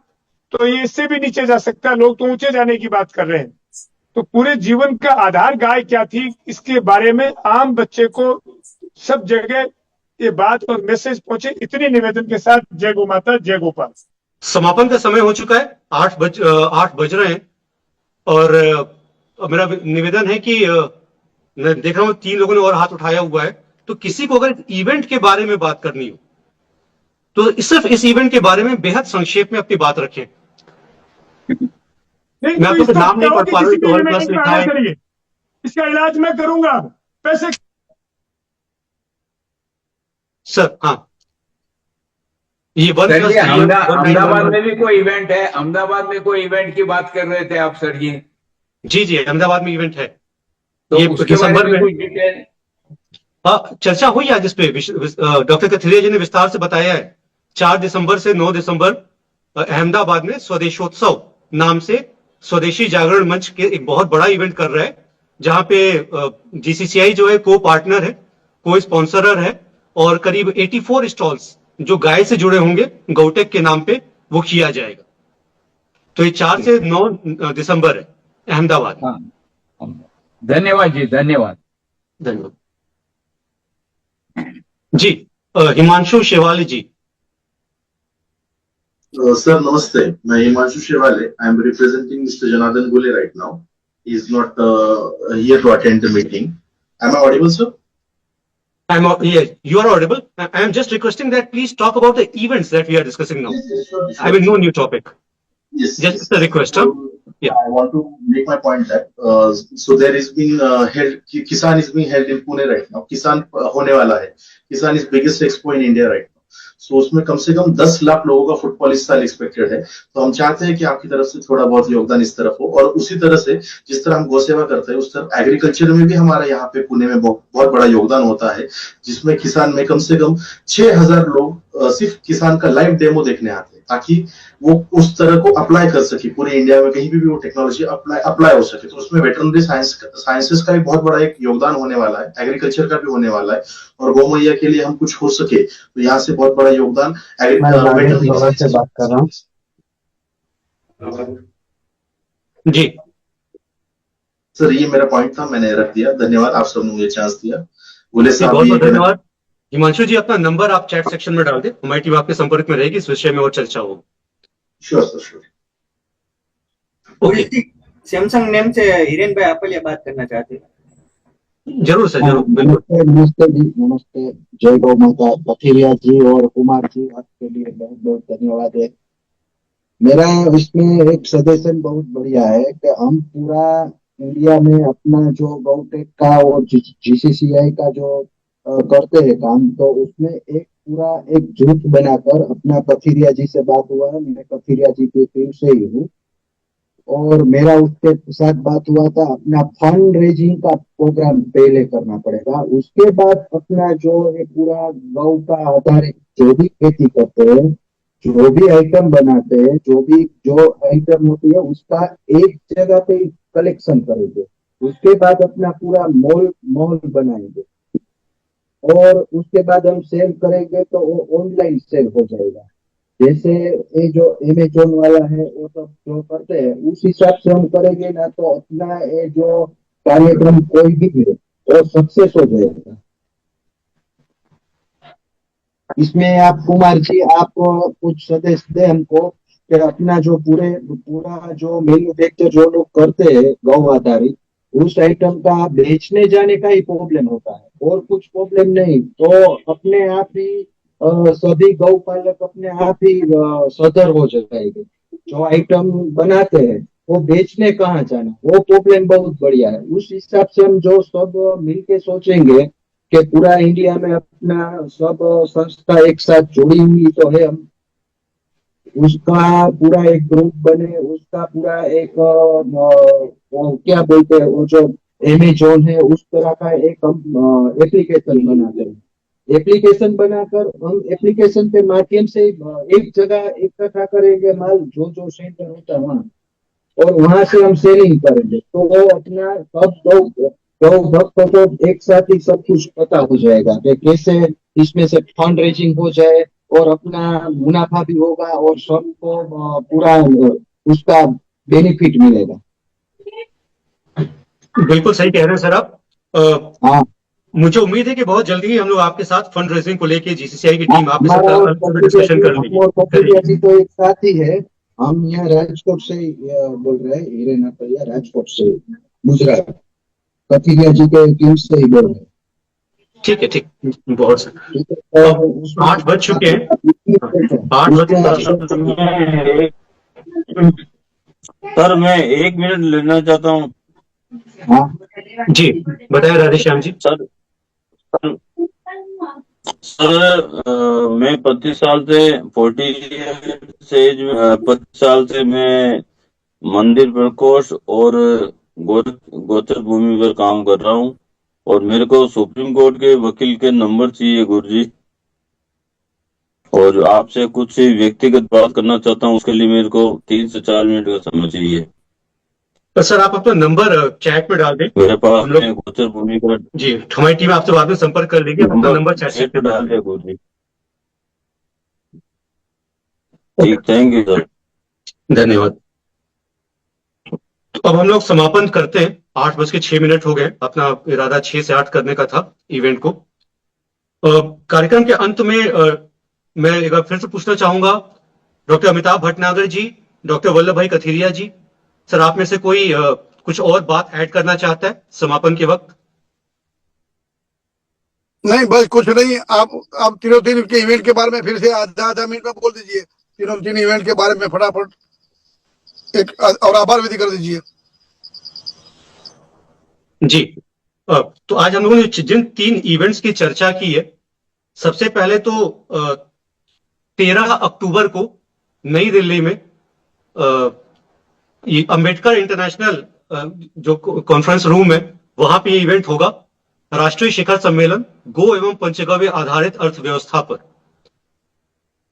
[SPEAKER 6] तो ये इससे भी नीचे जा सकता है। लोग तो ऊंचे जाने की बात कर रहे हैं। तो पूरे जीवन का आधार गाय क्या थी, इसके बारे में आम बच्चे को सब जगह ये बात और मैसेज पहुंचे, इतने निवेदन के साथ जय गौ माता, जय गोपाल।
[SPEAKER 3] समापन का समय हो चुका है, 8 बज रहे हैं। और मेरा निवेदन है कि मैं देख रहा हूं 3 लोगों ने और हाथ उठाया हुआ है। तो किसी को अगर इवेंट के बारे में बात करनी हो तो सिर्फ इस इवेंट के बारे में बेहद संक्षेप में अपनी बात रखें। मैं आपको नाम नहीं पढ़ पा रहा हूं, 12+ लिखा है।
[SPEAKER 6] इसका इलाज मैं करूंगा, पैसे
[SPEAKER 3] सर। हाँ, ये
[SPEAKER 11] अहमदाबाद में भी कोई इवेंट है? अहमदाबाद में कोई इवेंट की बात कर रहे थे आप सर जी?
[SPEAKER 3] जी, अहमदाबाद में इवेंट है।
[SPEAKER 11] तो
[SPEAKER 3] ये
[SPEAKER 11] उसके
[SPEAKER 3] दिसंबर
[SPEAKER 11] बारे में कोई डिटेल
[SPEAKER 3] चर्चा हुई आज, इस पे डॉक्टर कथिरिया जी ने विस्तार से बताया है। 4 दिसंबर से 9 दिसंबर अहमदाबाद में स्वदेशोत्सव नाम से स्वदेशी जागरण मंच के एक बहुत बड़ा इवेंट कर रहा है, जहां पे जीसीसीआई जो है को पार्टनर है, को स्पॉन्सरर है, और करीब 84 स्टॉल्स जो गाय से जुड़े होंगे गौटेक के नाम पे वो किया जाएगा। तो ये 4 से 9 दिसंबर है अहमदाबाद।
[SPEAKER 11] धन्यवाद जी, धन्यवाद।
[SPEAKER 3] जी, हिमांशु शेवाली जी।
[SPEAKER 13] सर नमस्ते, मैं Himanshu Shewale. I am representing mister Janardan Gule right now. He is not here to attend the meeting. Am I audible, sir?
[SPEAKER 3] Yes, you are audible. I am just requesting that please talk about the events that we are discussing now.
[SPEAKER 13] Yes, sure.
[SPEAKER 3] I will no new topic.
[SPEAKER 13] Yes.
[SPEAKER 3] Just a request.
[SPEAKER 13] So, I want to make my point that so there is been held Kisan is being held in Pune right now. Kisan होने वाला है. Kisan is biggest expo in India right now. सो उसमें कम से कम 10 लाख लोगों का फुटफॉल इस साल एक्सपेक्टेड है। तो हम चाहते हैं कि आपकी तरफ से थोड़ा बहुत योगदान इस तरफ हो, और उसी तरह से जिस तरह हम गौ सेवा करते हैं उस तरह एग्रीकल्चर में भी हमारा यहाँ पे पुणे में बहुत बड़ा योगदान होता है, जिसमें किसान में कम से कम 6000 लोग सिर्फ किसान का लाइव डेमो देखने आते हैं, ताकि वो उस तरह को अप्लाई कर सके पूरे इंडिया में, कहीं भी वो टेक्नोलॉजी अप्लाई हो सके। तो उसमें वेटरनरी साइंसेस का एक बहुत बड़ा एक योगदान होने वाला है, एग्रीकल्चर का भी होने वाला है, और गौ मैया के लिए हम कुछ हो सके तो यहाँ से बहुत बड़ा योगदान वेटरनरी से बात कर रहा हूँ।
[SPEAKER 3] जी
[SPEAKER 13] सर, ये मेरा पॉइंट था, मैंने रख दिया। धन्यवाद, आप सबने मुझे चांस दिया। बोले
[SPEAKER 3] बहुत बहुत धन्यवाद। हिमांशु जी, अपना नंबर आप चैट सेक्शन में डाल दें, हमारी टीम आपके संपर्क में रहेगी, इस विषय में और चर्चा होगी।
[SPEAKER 13] Sure sir, sure.
[SPEAKER 3] Okay,
[SPEAKER 24] Samsung name से हिरेन भाई आपलिया बात करना चाहते हैं।
[SPEAKER 3] जरूर सर, जरूर।
[SPEAKER 25] नमस्ते जी, नमस्ते। जय गौ माता। कथिरिया जी और कुमार जी, आपके लिए बहुत बहुत धन्यवाद है। मेरा इसमें एक सजेशन बहुत बढ़िया है कि हम पूरा इंडिया में अपना जो गौटेक का और जीसीसीआई का जो करते हैं काम, तो उसमें एक पूरा एक जुट बनाकर, अपना कथिरिया जी से बात हुआ है, मैं कथिरिया जी के फील्ड से ही हूँ, और मेरा उसके साथ बात हुआ था, अपना फंड रेजिंग का प्रोग्राम पहले करना पड़ेगा, उसके बाद अपना जो एक पूरा गौ का आधारित जो भी खेती करते हैं, जो भी आइटम बनाते हैं, जो आइटम होती है उसका एक जगह पे कलेक्शन करेंगे, उसके बाद अपना पूरा मॉल बनाएंगे, और उसके बाद हम सेल करेंगे तो वो ऑनलाइन सेल हो जाएगा। जैसे ये जो अमेजोन वाला है वो सब जो करते हैं उस हिसाब से हम करेंगे ना, तो अपना ये जो कार्यक्रम कोई भी है वो सक्सेस हो जाएगा। इसमें आप कुमार जी आप कुछ सजेस्ट दे हमको कि अपना जो पूरा जो मैन्युफैक्चर जो लोग करते हैं गौ आधारित, उस आइटम का बेचने जाने का ही प्रॉब्लम होता है और कुछ प्रॉब्लम नहीं। तो अपने आप ही सभी गौ पालक अपने आप ही सदर हो जाएंगे। जो आइटम बनाते हैं वो बेचने कहाँ जाना, वो प्रॉब्लम बहुत बढ़िया है। उस हिसाब से हम जो सब मिलके सोचेंगे कि पूरा इंडिया में अपना सब संस्था एक साथ जुड़ी हुई तो है, हम उसका पूरा एक ग्रुप बने, उसका पूरा एक वो क्या बोलते हैं वो जो अमेजोन है उस तरह का एक हम एप्लीकेशन बनाते हैं। एप्लीकेशन बनाकर हम एप्लीकेशन के माध्यम से एक जगह इकट्ठा करेंगे माल, जो जो सेंटर होता है वहाँ, और वहां से हम सेलिंग करेंगे। तो वो अपना सब गौ भक्तों को एक साथ ही सब कुछ पता हो जाएगा कि कैसे इसमें से फंड रेजिंग हो जाए और अपना मुनाफा भी होगा और सबको पूरा उसका बेनिफिट मिलेगा।
[SPEAKER 3] बिल्कुल सही कह रहे हैं सर आप।
[SPEAKER 25] हाँ,
[SPEAKER 3] मुझे उम्मीद है कि बहुत जल्दी ही हम लोग आपके साथ फंड रेजिंग को लेके जीसीसीआई की टीम आपके साथ डिस्कशन कर लेगी।
[SPEAKER 25] तो एक साथ ही है, हम यहाँ राजकोट से बोल रहे हैं, हिरेन आपलिया राजकोट से, गुजरात, कथिरिया जी के टीम से ही बोल रहे हैं।
[SPEAKER 3] ठीक है, ठीक, बहुत सर। 8 बज चुके हैं, 8 बज।
[SPEAKER 7] सर मैं 1 मिनट लेना चाहता हूँ।
[SPEAKER 3] जी बताइए राधेश्याम जी।
[SPEAKER 7] सर मैं 25 साल से 25 साल से मैं मंदिर प्रकोष्ठ और गोचर भूमि पर काम कर रहा हूँ, और मेरे को सुप्रीम कोर्ट के वकील के नंबर चाहिए गुरुजी, और आपसे कुछ व्यक्तिगत बात करना चाहता हूँ। उसके लिए मेरे को 3 से 4 मिनट का समय चाहिए।
[SPEAKER 3] तो सर आप अपना नंबर चैट में डाल दें,
[SPEAKER 7] मेरे पास
[SPEAKER 3] हम लोग
[SPEAKER 7] गोचर भूमि का
[SPEAKER 3] जी हमारी टीम आपसे बाद में संपर्क कर लेगी। अपना नंबर चैट पे
[SPEAKER 7] डाल दिया गुरुजी। ठीक, थैंक यू सर,
[SPEAKER 3] धन्यवाद। तो अब हम लोग समापन करते हैं। 8:06 हो गए। अपना इरादा 6 से 8 करने का था इवेंट को। कार्यक्रम के अंत में मैं एक बार फिर से पूछना चाहूंगा, डॉक्टर अमिताभ भटनागर जी, डॉक्टर वल्लभ भाई कथीरिया जी, सर आप में से कोई कुछ और बात ऐड करना चाहता है समापन के वक्त?
[SPEAKER 4] नहीं, बस कुछ नहीं। आप तीनों तीन के इवेंट के बारे में फिर से आधा मिनट में बोल दीजिए। तीनों तीन इवेंट के बारे में फटाफट एक और आभार विधि कर दीजिए।
[SPEAKER 3] जी तो आज हम लोगों ने जिन 3 इवेंट्स की चर्चा की है, सबसे पहले तो 13 अक्टूबर को नई दिल्ली में अंबेडकर इंटरनेशनल जो कॉन्फ्रेंस रूम है वहां पे ये इवेंट होगा, राष्ट्रीय शिखर सम्मेलन गो एवं पंचगव्य आधारित अर्थव्यवस्था पर।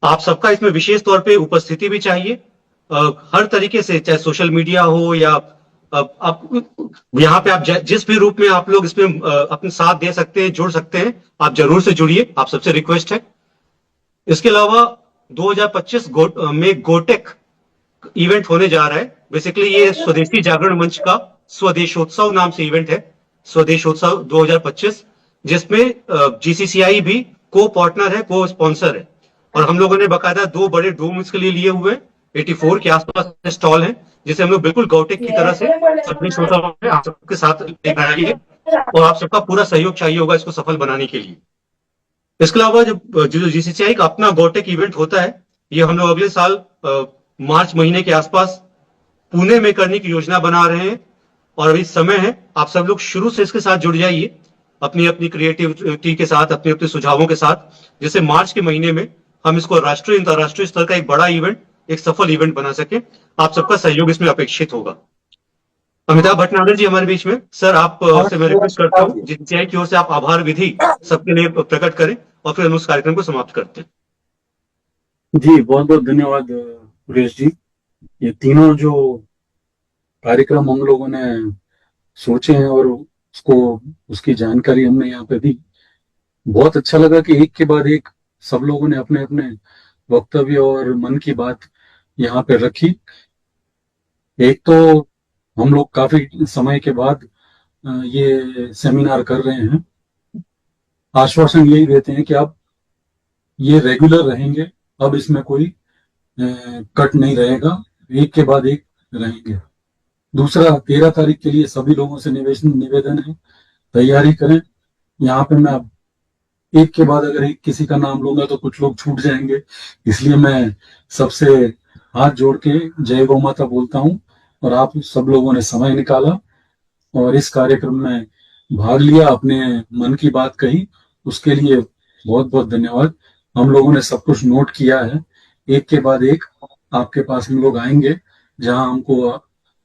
[SPEAKER 3] आप सबका इसमें विशेष तौर पे उपस्थिति भी चाहिए, हर तरीके से, चाहे सोशल मीडिया हो या आप यहाँ पे आप जिस भी रूप में आप लोग इसमें अपने साथ दे सकते हैं, जुड़ सकते हैं, आप जरूर से जुड़िए, आप सबसे रिक्वेस्ट है। इसके अलावा 2025 में गोटेक इवेंट होने जा रहा है। बेसिकली ये स्वदेशी जागरण मंच का स्वदेशोत्सव नाम से इवेंट है, स्वदेशोत्सव 2025, जिसमें जीसीसीआई भी को पार्टनर है, को स्पॉन्सर है, और हम लोगों ने बाकायदा 2 बड़े डोम इसके लिए लिए हुए हैं। 84 के आसपास स्टॉल है, जिसे हम लोग बिल्कुल गौटेक की तरह से स्वदेशोत्सव आप सबके साथ लेकर आएंगे, और आप सबका पूरा सहयोग चाहिए होगा इसको सफल बनाने के लिए। इसके अलावा जो जीसीसीआई का अपना गौटेक इवेंट होता है, ये हम लोग अगले साल मार्च महीने के आसपास पुणे में करने की योजना बना रहे हैं, और अभी समय है, आप सब लोग शुरू से इसके साथ जुड़ जाइए अपनी अपनी क्रिएटिविटी के साथ, अपने अपने सुझावों के साथ, जिससे मार्च के महीने में हम इसको राष्ट्रीय अंतर्राष्ट्रीय स्तर का एक बड़ा इवेंट, एक सफल इवेंट बना सके। आप सबका सहयोग इसमें अपेक्षित होगा। अमिताभ भटनागर जी हमारे बीच में, सर आप से मैं रिक्वेस्ट करता हूँ जीसीसीआई की ओर से आप आभार विधि सबके लिए प्रकट करें, और फिर हम उस कार्यक्रम को समाप्त करते हैं।
[SPEAKER 5] जी बहुत बहुत धन्यवाद सुरेश जी। ये तीनों जो कार्यक्रम हम लोगों ने सोचे हैं और उसकी जानकारी हमने यहाँ पे दी, बहुत अच्छा लगा कि एक के बाद एक सब लोगों ने अपने अपने वक्तव्य और मन की बात यहाँ पे रखी। एक तो हम लोग काफी समय के बाद ये सेमिनार कर रहे हैं, आश्वासन यही देते हैं कि अब ये रेगुलर रहेंगे, अब इसमें कोई कट नहीं रहेगा, एक के बाद एक रहेंगे। दूसरा, 13 तारीख के लिए सभी लोगों से निवेदन है, तैयारी करें। यहाँ पे मैं अब एक के बाद अगर एक किसी का नाम लूंगा तो कुछ लोग छूट जाएंगे, इसलिए मैं सबसे हाथ जोड़ के जय गौ माता बोलता हूँ। और आप सब लोगों ने समय निकाला और इस कार्यक्रम में भाग लिया, अपने मन की बात कही, उसके लिए बहुत बहुत धन्यवाद। हम लोगों ने सब कुछ नोट किया है, एक के बाद एक आपके पास हम लोग आएंगे जहां हमको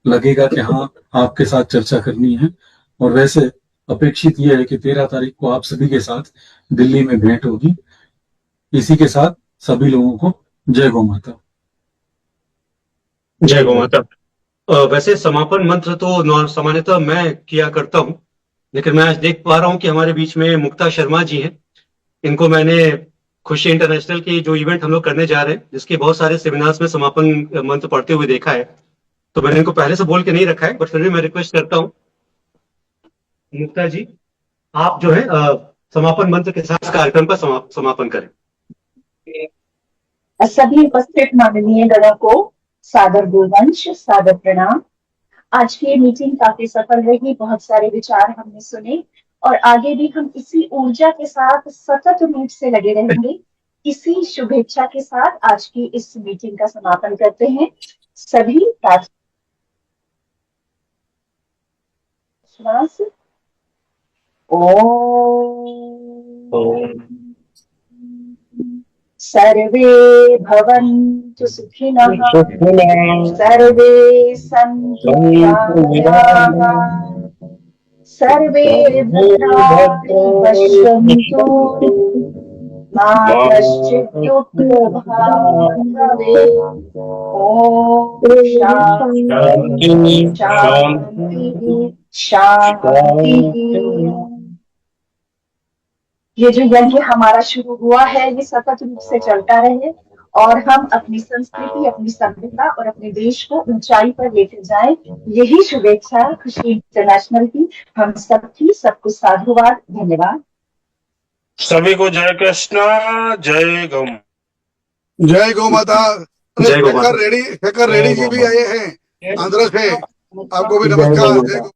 [SPEAKER 5] लगेगा कि हाँ आपके साथ चर्चा करनी है। और वैसे अपेक्षित यह है कि 13 तारीख को आप सभी के साथ दिल्ली में भेंट होगी। इसी के साथ सभी लोगों को जय गौ माता।
[SPEAKER 3] जय गौ माता। वैसे समापन मंत्र तो सामान्यतः मैं किया करता हूँ, लेकिन मैं आज देख पा रहा हूँ कि हमारे बीच में मुक्ता शर्मा जी हैं। इनको मैंने खुशी इंटरनेशनल की जो इवेंट हम लोग करने जा रहे हैं, जिसके बहुत सारे सेमिनार्स में समापन मंत्र पढ़ते हुए देखा है, तो मैंने इनको पहले से बोल के नहीं रखा है, बट फिर भी मैं रिक्वेस्ट करता हूँ मुक्ता जी, आप जो है समापन मंत्र के साथ कार्यक्रम का समापन करें।
[SPEAKER 15] सभी उपस्थित माननीय गणों को सादर गोवंश, सादर प्रणाम। आज की ये मीटिंग काफी सफल रही, बहुत सारे विचार हमने सुने और आगे भी हम इसी ऊर्जा के साथ सतत रूप से लगे रहेंगे। इसी शुभेच्छा के साथ आज की इस मीटिंग का समापन करते हैं। सभी श्वास ओम सर्वे भवन्तु सुखिनः, सर्वे सन्तु निरामयाः, सर्वे भद्राणि पश्यन्तु, मा कश्चित् दुःखभाग् भवेत्। ॐ शान्तिः शान्तिः शान्तिः। ये जो यज्ञ हमारा शुरू हुआ है, ये सतत रूप से चलता रहे और हम अपनी संस्कृति, अपनी सभ्यता और अपने देश को ऊंचाई पर लेकर जाएं। यही शुभेच्छा खुशी इंटरनेशनल की हम सबकी। सबको साधुवाद, धन्यवाद।
[SPEAKER 14] सभी को जय कृष्ण, जय गौ,
[SPEAKER 4] जय गौ माता। शेखर रेड्डी जी भी आए हैं आंध्र से, आपको भी नमस्कार। जय गौ।